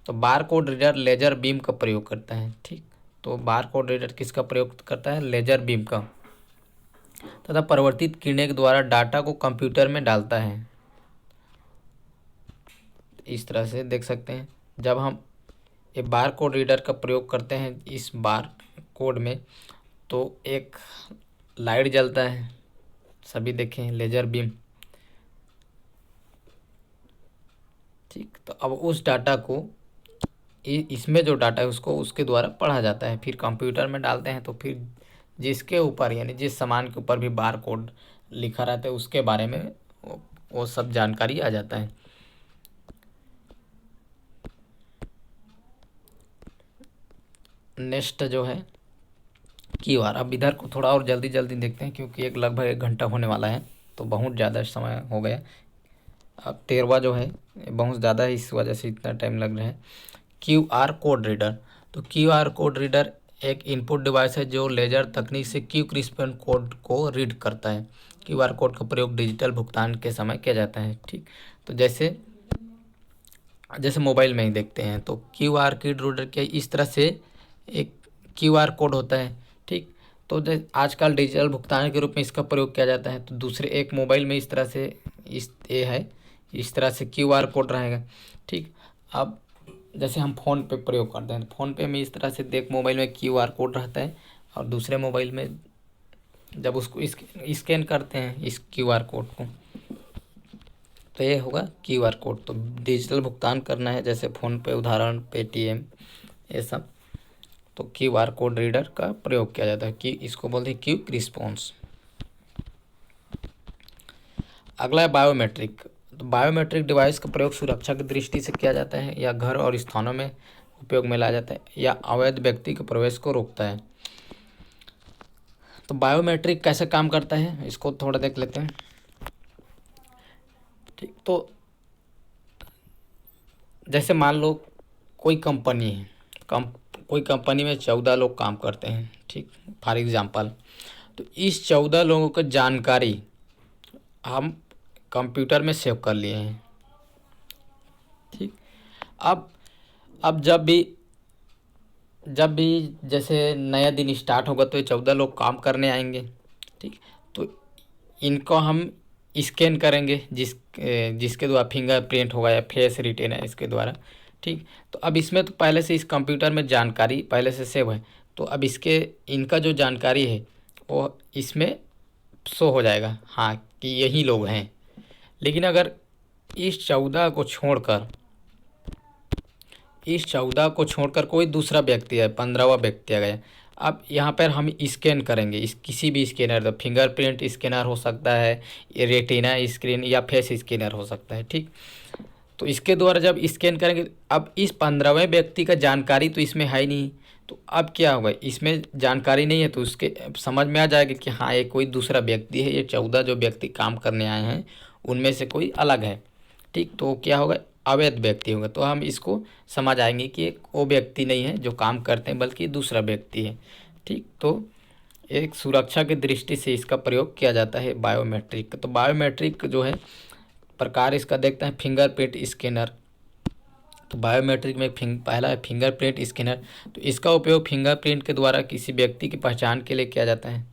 तो bar code reader laser beam का प्रयोग करता है, ठीक। तो बार कोड रीडर किसका प्रयोग करता है, लेजर बीम का। तथा परिवर्तित किरणें के द्वारा डाटा को कंप्यूटर में डालता है। इस तरह से देख सकते हैं, जब हम ये बार कोड रीडर का प्रयोग करते हैं इस बार कोड में, तो एक लाइट जलता है, सभी देखें, लेजर बीम। ठीक, तो अब उस डाटा को इसमें जो डाटा है उसको उसके द्वारा पढ़ा जाता है, फिर कंप्यूटर में डालते हैं, तो फिर जिसके ऊपर यानी जिस सामान के ऊपर भी बार कोड लिखा रहता है उसके बारे में वो सब जानकारी आ जाता है। नेक्स्ट जो है क्यूआर। अब इधर को थोड़ा और जल्दी जल्दी देखते हैं क्योंकि लगभग 1 घंटा होने वाला है, तो बहुत ज़्यादा समय हो गया। अब 13वां जो है बहुत ज़्यादा है, इस वजह से इतना टाइम लग रहा है। QR code reader. तो क्यूआर कोड रीडर एक इनपुट डिवाइस है जो लेजर तकनीक से क्यू क्रिस्पन कोड को रीड करता है। क्यूआर कोड का प्रयोग डिजिटल भुगतान के समय किया जाता है। ठीक, तो जैसे मोबाइल में ही देखते हैं, तो क्यूआर कोड रीडर के इस तरह से एक क्यूआर कोड होता है। ठीक, तो आजकल डिजिटल भुगतान के रूप में इसका प्रयोग किया जाता है। तो दूसरे एक मोबाइल में इस तरह से इस तरह से क्यूआर कोड रहेगा। ठीक, अब जैसे हम फ़ोन पे प्रयोग करते हैं, तो फ़ोन पे में इस तरह से मोबाइल में क्यूआर कोड रहता है, और दूसरे मोबाइल में जब उसको स्कैन करते हैं इस क्यूआर कोड को, तो ये होगा क्यूआर कोड। तो डिजिटल भुगतान करना है जैसे फ़ोन पे, उदाहरण पेटीएम, ये सब, तो क्यूआर कोड रीडर का प्रयोग किया जाता है कि इसको बोलते हैं क्विक रिस्पॉन्स। अगला है बायोमेट्रिक। तो बायोमेट्रिक डिवाइस का प्रयोग सुरक्षा की दृष्टि से किया जाता है, या घर और स्थानों में उपयोग में लाया जाता है, या अवैध व्यक्ति के प्रवेश को रोकता है। तो बायोमेट्रिक कैसे काम करता है इसको थोड़ा देख लेते हैं। ठीक, तो जैसे मान लो कोई कंपनी है, कोई कंपनी में 14 लोग काम करते हैं। ठीक, फॉर एग्जांपल, तो इस 14 लोगों की जानकारी हम कंप्यूटर में सेव कर लिए हैं। ठीक, अब जब भी जैसे नया दिन स्टार्ट होगा तो ये 14 लोग काम करने आएंगे। ठीक, तो इनको हम स्कैन करेंगे जिसके द्वारा फिंगरप्रिंट होगा या फेस रिटेन है इसके द्वारा। ठीक, तो अब इसमें तो पहले से इस कंप्यूटर में जानकारी पहले से सेव है, तो अब इनका जो जानकारी है वो इसमें शो हो जाएगा, हाँ, कि यही लोग हैं। लेकिन अगर इस 14 को छोड़कर कोई दूसरा व्यक्ति है, 15वां व्यक्ति आ गया, अब यहाँ पर हम स्कैन करेंगे किसी भी स्कैनर, तो फिंगरप्रिंट स्कैनर हो सकता है, रेटिना स्क्रीन या फेस स्कैनर हो सकता है। ठीक, तो इसके द्वारा जब स्कैन करेंगे, अब इस 15वें व्यक्ति का जानकारी तो इसमें है ही नहीं, तो अब क्या होगा, इसमें जानकारी नहीं है तो उसके समझ में आ जाएगा कि हाँ ये कोई दूसरा व्यक्ति है, ये 14 जो व्यक्ति काम करने आए हैं उनमें से कोई अलग है। ठीक, तो क्या होगा, अवैध व्यक्ति होगा, तो हम इसको समझ आएंगे कि एक वो व्यक्ति नहीं है जो काम करते हैं बल्कि दूसरा व्यक्ति है। ठीक, तो एक सुरक्षा की दृष्टि से इसका प्रयोग किया जाता है बायोमेट्रिक। तो बायोमेट्रिक जो है प्रकार इसका देखते हैं, फिंगरप्रिंट स्कैनर। तो बायोमेट्रिक में पहला है फिंगरप्रिंट स्कैनर। तो इसका उपयोग फिंगरप्रिंट के द्वारा किसी व्यक्ति की पहचान के लिए किया जाता है।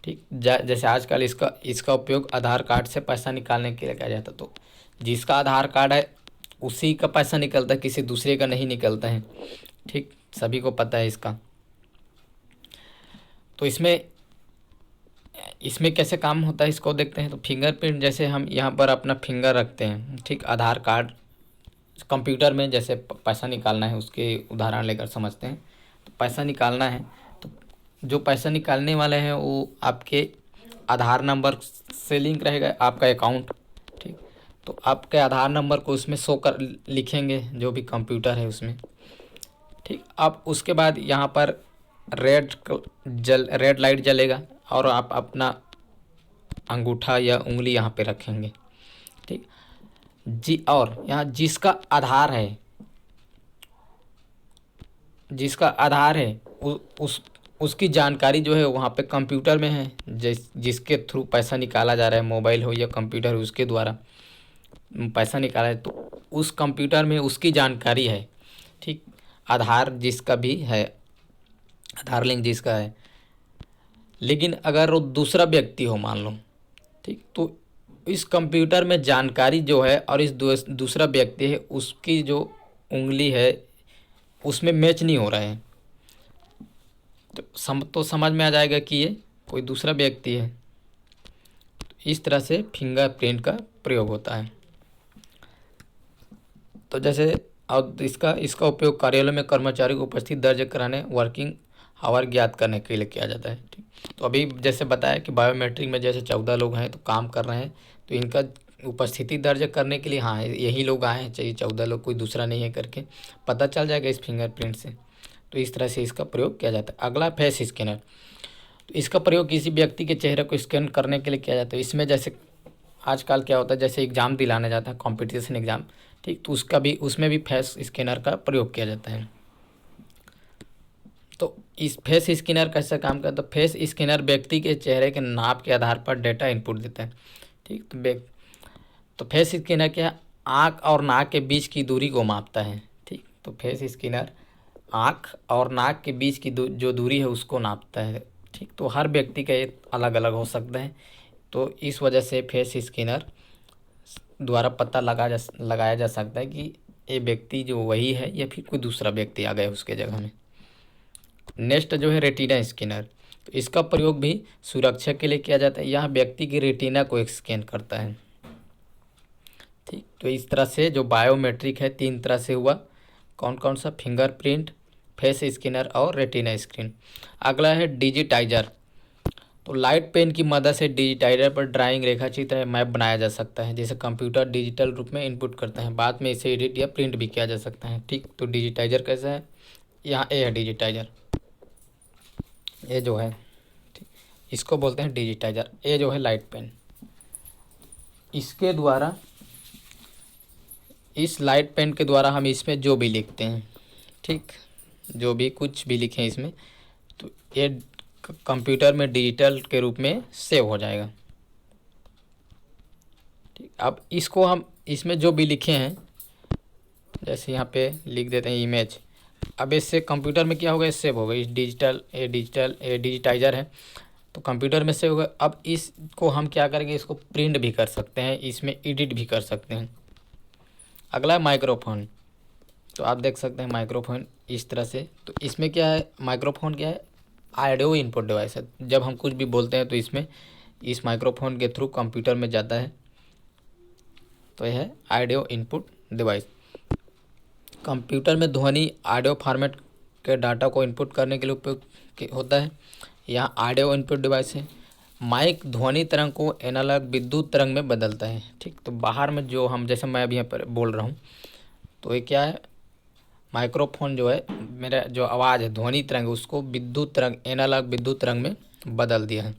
ठीक, जैसे आजकल इसका उपयोग आधार कार्ड से पैसा निकालने के लिए किया जाता है। तो जिसका आधार कार्ड है उसी का पैसा निकलता है, किसी दूसरे का नहीं निकलता है। ठीक, सभी को पता है इसका। तो इसमें कैसे काम होता है इसको देखते हैं। तो फिंगरप्रिंट, जैसे हम यहाँ पर अपना फिंगर रखते हैं। ठीक, आधार कार्ड कंप्यूटर में जैसे पैसा निकालना है उसके उदाहरण लेकर समझते हैं। तो पैसा निकालना है, तो जो पैसा निकालने वाले हैं वो आपके आधार नंबर से लिंक रहेगा आपका अकाउंट। ठीक, तो आपके आधार नंबर को उसमें शो कर लिखेंगे जो भी कंप्यूटर है उसमें। ठीक, अब उसके बाद यहाँ पर रेड लाइट जलेगा और आप अपना अंगूठा या उंगली यहाँ पे रखेंगे। ठीक जी, और यहाँ जिसका आधार है उसकी जानकारी जो है वहाँ पे कंप्यूटर में है, जिसके थ्रू पैसा निकाला जा रहा है, मोबाइल हो या कंप्यूटर हो उसके द्वारा पैसा निकाला है, तो उस कंप्यूटर में उसकी जानकारी है। ठीक, आधार जिसका भी है, आधार लिंक जिसका है, लेकिन अगर वो दूसरा व्यक्ति हो मान लो, ठीक, तो इस कंप्यूटर में जानकारी जो है और इस दूसरा व्यक्ति है उसकी जो उंगली है उसमें मैच नहीं हो रहा है, तो समझ में आ जाएगा कि ये कोई दूसरा व्यक्ति है। तो इस तरह से फिंगरप्रिंट का प्रयोग होता है। तो जैसे और इसका उपयोग कार्यालय में कर्मचारी को उपस्थिति दर्ज कराने, वर्किंग आवर ज्ञात करने के लिए किया जाता है। ठीक, तो अभी जैसे बताया कि बायोमेट्रिक में जैसे 14 लोग हैं तो काम कर रहे हैं, तो इनका उपस्थिति दर्ज करने के लिए हाँ यही लोग आए हैं, चाहिए 14 लोग, कोई दूसरा नहीं है करके पता चल जाएगा इस फिंगरप्रिंट से। तो इस तरह से इसका प्रयोग किया जाता है। अगला फेस स्कैनर, तो इसका प्रयोग किसी व्यक्ति के चेहरे को स्कैन करने के लिए किया जाता है। इसमें जैसे आजकल क्या होता है, जैसे एग्ज़ाम दिलाने जाता है, कॉम्पिटिशन एग्ज़ाम, ठीक, तो उसमें भी फेस स्कैनर का प्रयोग किया जाता है। तो इस फेस स्कैनर कैसे काम करता है, तो फेस स्कैनर व्यक्ति के चेहरे के नाप के आधार पर डेटा इनपुट देता है। ठीक, तो फेस स्कैनर क्या, आँख और नाक के बीच की दूरी को मापता है। ठीक, तो फेस स्कैनर आँख और नाक के बीच की जो दूरी है उसको नापता है। ठीक, तो हर व्यक्ति का ये अलग अलग हो सकता है। तो इस वजह से फेस स्कैनर द्वारा पता लगाया जा सकता है कि ये व्यक्ति जो वही है या फिर कोई दूसरा व्यक्ति आ गया उसके जगह में। नेक्स्ट जो है रेटिना स्कैनर, तो इसका प्रयोग भी सुरक्षा के लिए किया जाता है। यह व्यक्ति की रेटिना को स्कैन करता है। ठीक, तो इस तरह से जो बायोमेट्रिक है 3 तरह से हुआ, कौन कौन सा, फिंगरप्रिंट, फेस स्कैनर और रेटिना स्क्रीन। अगला है डिजिटाइजर, तो लाइट पेन की मदद से डिजिटाइजर पर ड्राइंग, रेखा चित्र, मैप बनाया जा सकता है। जैसे कंप्यूटर डिजिटल रूप में इनपुट करते हैं, बाद में इसे एडिट या प्रिंट भी किया जा सकता है। ठीक, तो डिजिटाइजर कैसा है, यहाँ ए है डिजिटाइजर, ये जो है, ठीक, इसको बोलते हैं डिजिटाइजर। ये जो है लाइट पेन, इसके द्वारा, इस लाइट पेन के द्वारा हम इसमें जो भी लिखते हैं, ठीक, जो भी कुछ भी लिखें इसमें, तो ये कंप्यूटर में डिजिटल के रूप में सेव हो जाएगा। ठीक, अब इसको हम इसमें जो भी लिखे हैं, जैसे यहाँ पे लिख देते हैं इमेज, अब इससे कंप्यूटर में क्या होगा, सेव होगा। इस डिजिटाइजर है तो कंप्यूटर में सेव होगा। अब इसको हम क्या करेंगे, इसको प्रिंट भी कर सकते हैं, इसमें एडिट भी कर सकते हैं। अगला माइक्रोफोन, तो आप देख सकते हैं माइक्रोफोन इस तरह से। तो इसमें क्या है, माइक्रोफोन क्या है, ऑडियो इनपुट डिवाइस है। जब हम कुछ भी बोलते हैं तो इसमें इस माइक्रोफोन के थ्रू कंप्यूटर में जाता है। तो यह है ऑडियो इनपुट डिवाइस। कंप्यूटर में ध्वनि ऑडियो फॉर्मेट के डाटा को इनपुट करने के लिए उपयोग होता है। यहाँ ऑडियो इनपुट डिवाइस है। माइक ध्वनि तरंग को एनालॉग विद्युत तरंग में बदलता है। ठीक, तो बाहर में जो हम, जैसे मैं अभी यहाँ पर बोल रहा हूँ, तो ये क्या है, माइक्रोफोन जो है, मेरा जो आवाज़ है ध्वनि तरंग, उसको विद्युत तरंग, एनालॉग विद्युत तरंग में बदल दिया है।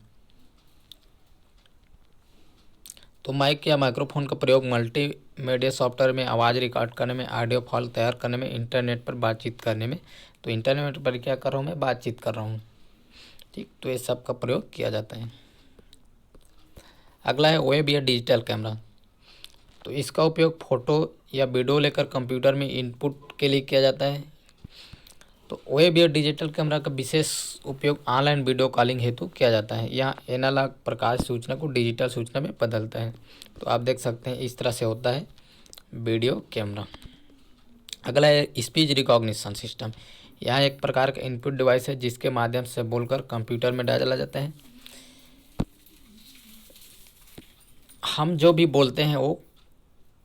तो माइक या माइक्रोफोन का प्रयोग मल्टीमीडिया सॉफ्टवेयर में आवाज़ रिकॉर्ड करने में, ऑडियो फाइल तैयार करने में, इंटरनेट पर बातचीत करने में। तो इंटरनेट पर क्या कर रहा हूँ, मैं बातचीत कर रहा हूँ। ठीक, तो ये सब का प्रयोग किया जाता है। अगला है वेब या डिजिटल कैमरा, तो इसका उपयोग फ़ोटो या वीडियो लेकर कंप्यूटर में इनपुट के लिए किया जाता है। तो वेब या डिजिटल कैमरा का विशेष उपयोग ऑनलाइन वीडियो कॉलिंग हेतु किया जाता है। यहाँ एनालॉग प्रकाश सूचना को डिजिटल सूचना में बदलता है। तो आप देख सकते हैं इस तरह से होता है वीडियो कैमरा। अगला है स्पीच रिकॉग्निशन सिस्टम। यह एक प्रकार का इनपुट डिवाइस है जिसके माध्यम से बोलकर कंप्यूटर में डाला जाता है। हम जो भी बोलते हैं वो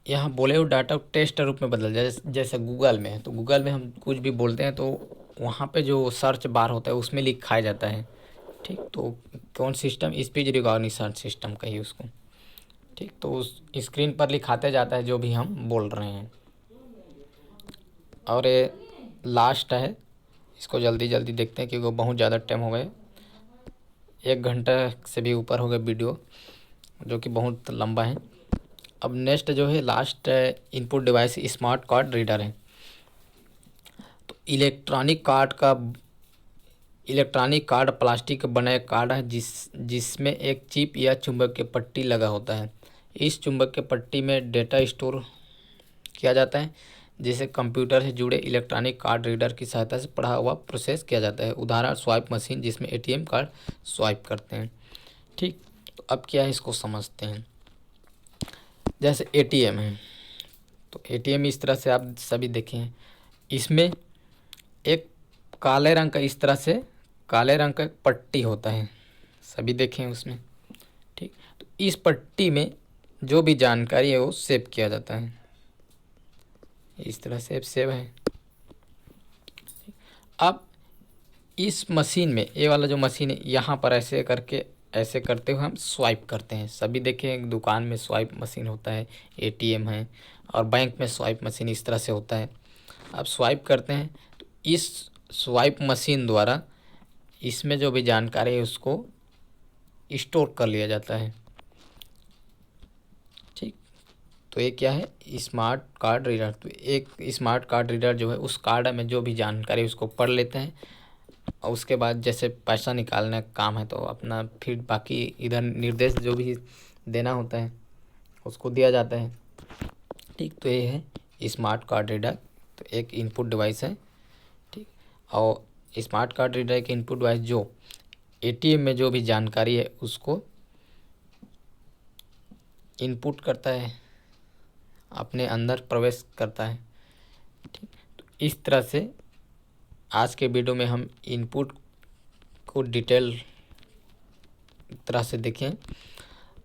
यहाँ बोले हुए डाटा टेक्स्ट रूप में बदल जाए। जैसे गूगल में है, तो गूगल में हम कुछ भी बोलते हैं तो वहाँ पे जो सर्च बार होता है उसमें लिखाया जाता है। ठीक, तो कौन सिस्टम, स्पीच रिकॉग्निशन सिस्टम कहिए उसको। ठीक, तो उस स्क्रीन पर लिखाते जाता है जो भी हम बोल रहे हैं। और ये लास्ट है, इसको जल्दी जल्दी देखते हैं क्योंकि बहुत ज़्यादा टाइम हो गए, 1 घंटा से भी ऊपर हो गया वीडियो, जो कि बहुत लंबा है। अब नेक्स्ट जो है last input device smart card reader है। तो इलेक्ट्रॉनिक कार्ड प्लास्टिक का बना एक कार्ड है जिसमें एक चिप या चुंबकीय पट्टी लगा होता है। इस चुंबकीय पट्टी में डेटा स्टोर किया जाता है जिसे कंप्यूटर से जुड़े इलेक्ट्रॉनिक कार्ड रीडर की सहायता से पढ़ा हुआ प्रोसेस किया जाता है। उदाहरण स्वाइप मशीन, जिसमें एटीएम कार्ड स्वाइप करते हैं। ठीक, तो अब क्या है, इसको समझते हैं। जैसे एटीएम है, तो एटीएम इस तरह से आप सभी देखे हैं। इसमें एक काले रंग का, इस तरह से काले रंग का एक पट्टी होता है, सभी देखे हैं उसमें। ठीक, तो इस पट्टी में जो भी जानकारी है वो सेव किया जाता है। इस तरह से सेव है। अब इस मशीन में, ये वाला जो मशीन है, यहाँ पर ऐसे करके, ऐसे करते हुए हम स्वाइप करते हैं। सभी देखें, दुकान में स्वाइप मशीन होता है, एटीएम है, और बैंक में स्वाइप मशीन इस तरह से होता है। अब स्वाइप करते हैं तो इस स्वाइप मशीन द्वारा इसमें जो भी जानकारी है उसको स्टोर कर लिया जाता है। ठीक, तो ये क्या है, स्मार्ट कार्ड रीडर। तो एक स्मार्ट कार्ड रीडर जो है, उस कार्ड में जो भी जानकारी है उसको पढ़ लेते हैं, और उसके बाद जैसे पैसा निकालने का काम है तो अपना फिर बाकी इधर निर्देश जो भी देना होता है उसको दिया जाता है। ठीक, तो ये है स्मार्ट कार्ड रीडर। तो एक इनपुट डिवाइस है। ठीक, और स्मार्ट कार्ड रीडर एक इनपुट डिवाइस जो एटीएम में जो भी जानकारी है उसको इनपुट करता है, अपने अंदर प्रवेश करता है। ठीक, तो इस तरह से आज के वीडियो में हम इनपुट को डिटेल तरह से देखें।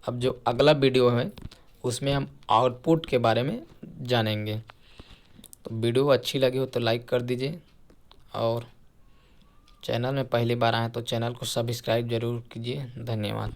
अब जो अगला वीडियो है उसमें हम आउटपुट के बारे में जानेंगे। तो वीडियो अच्छी लगी हो तो लाइक कर दीजिए, और चैनल में पहली बार आए तो चैनल को सब्सक्राइब ज़रूर कीजिए। धन्यवाद।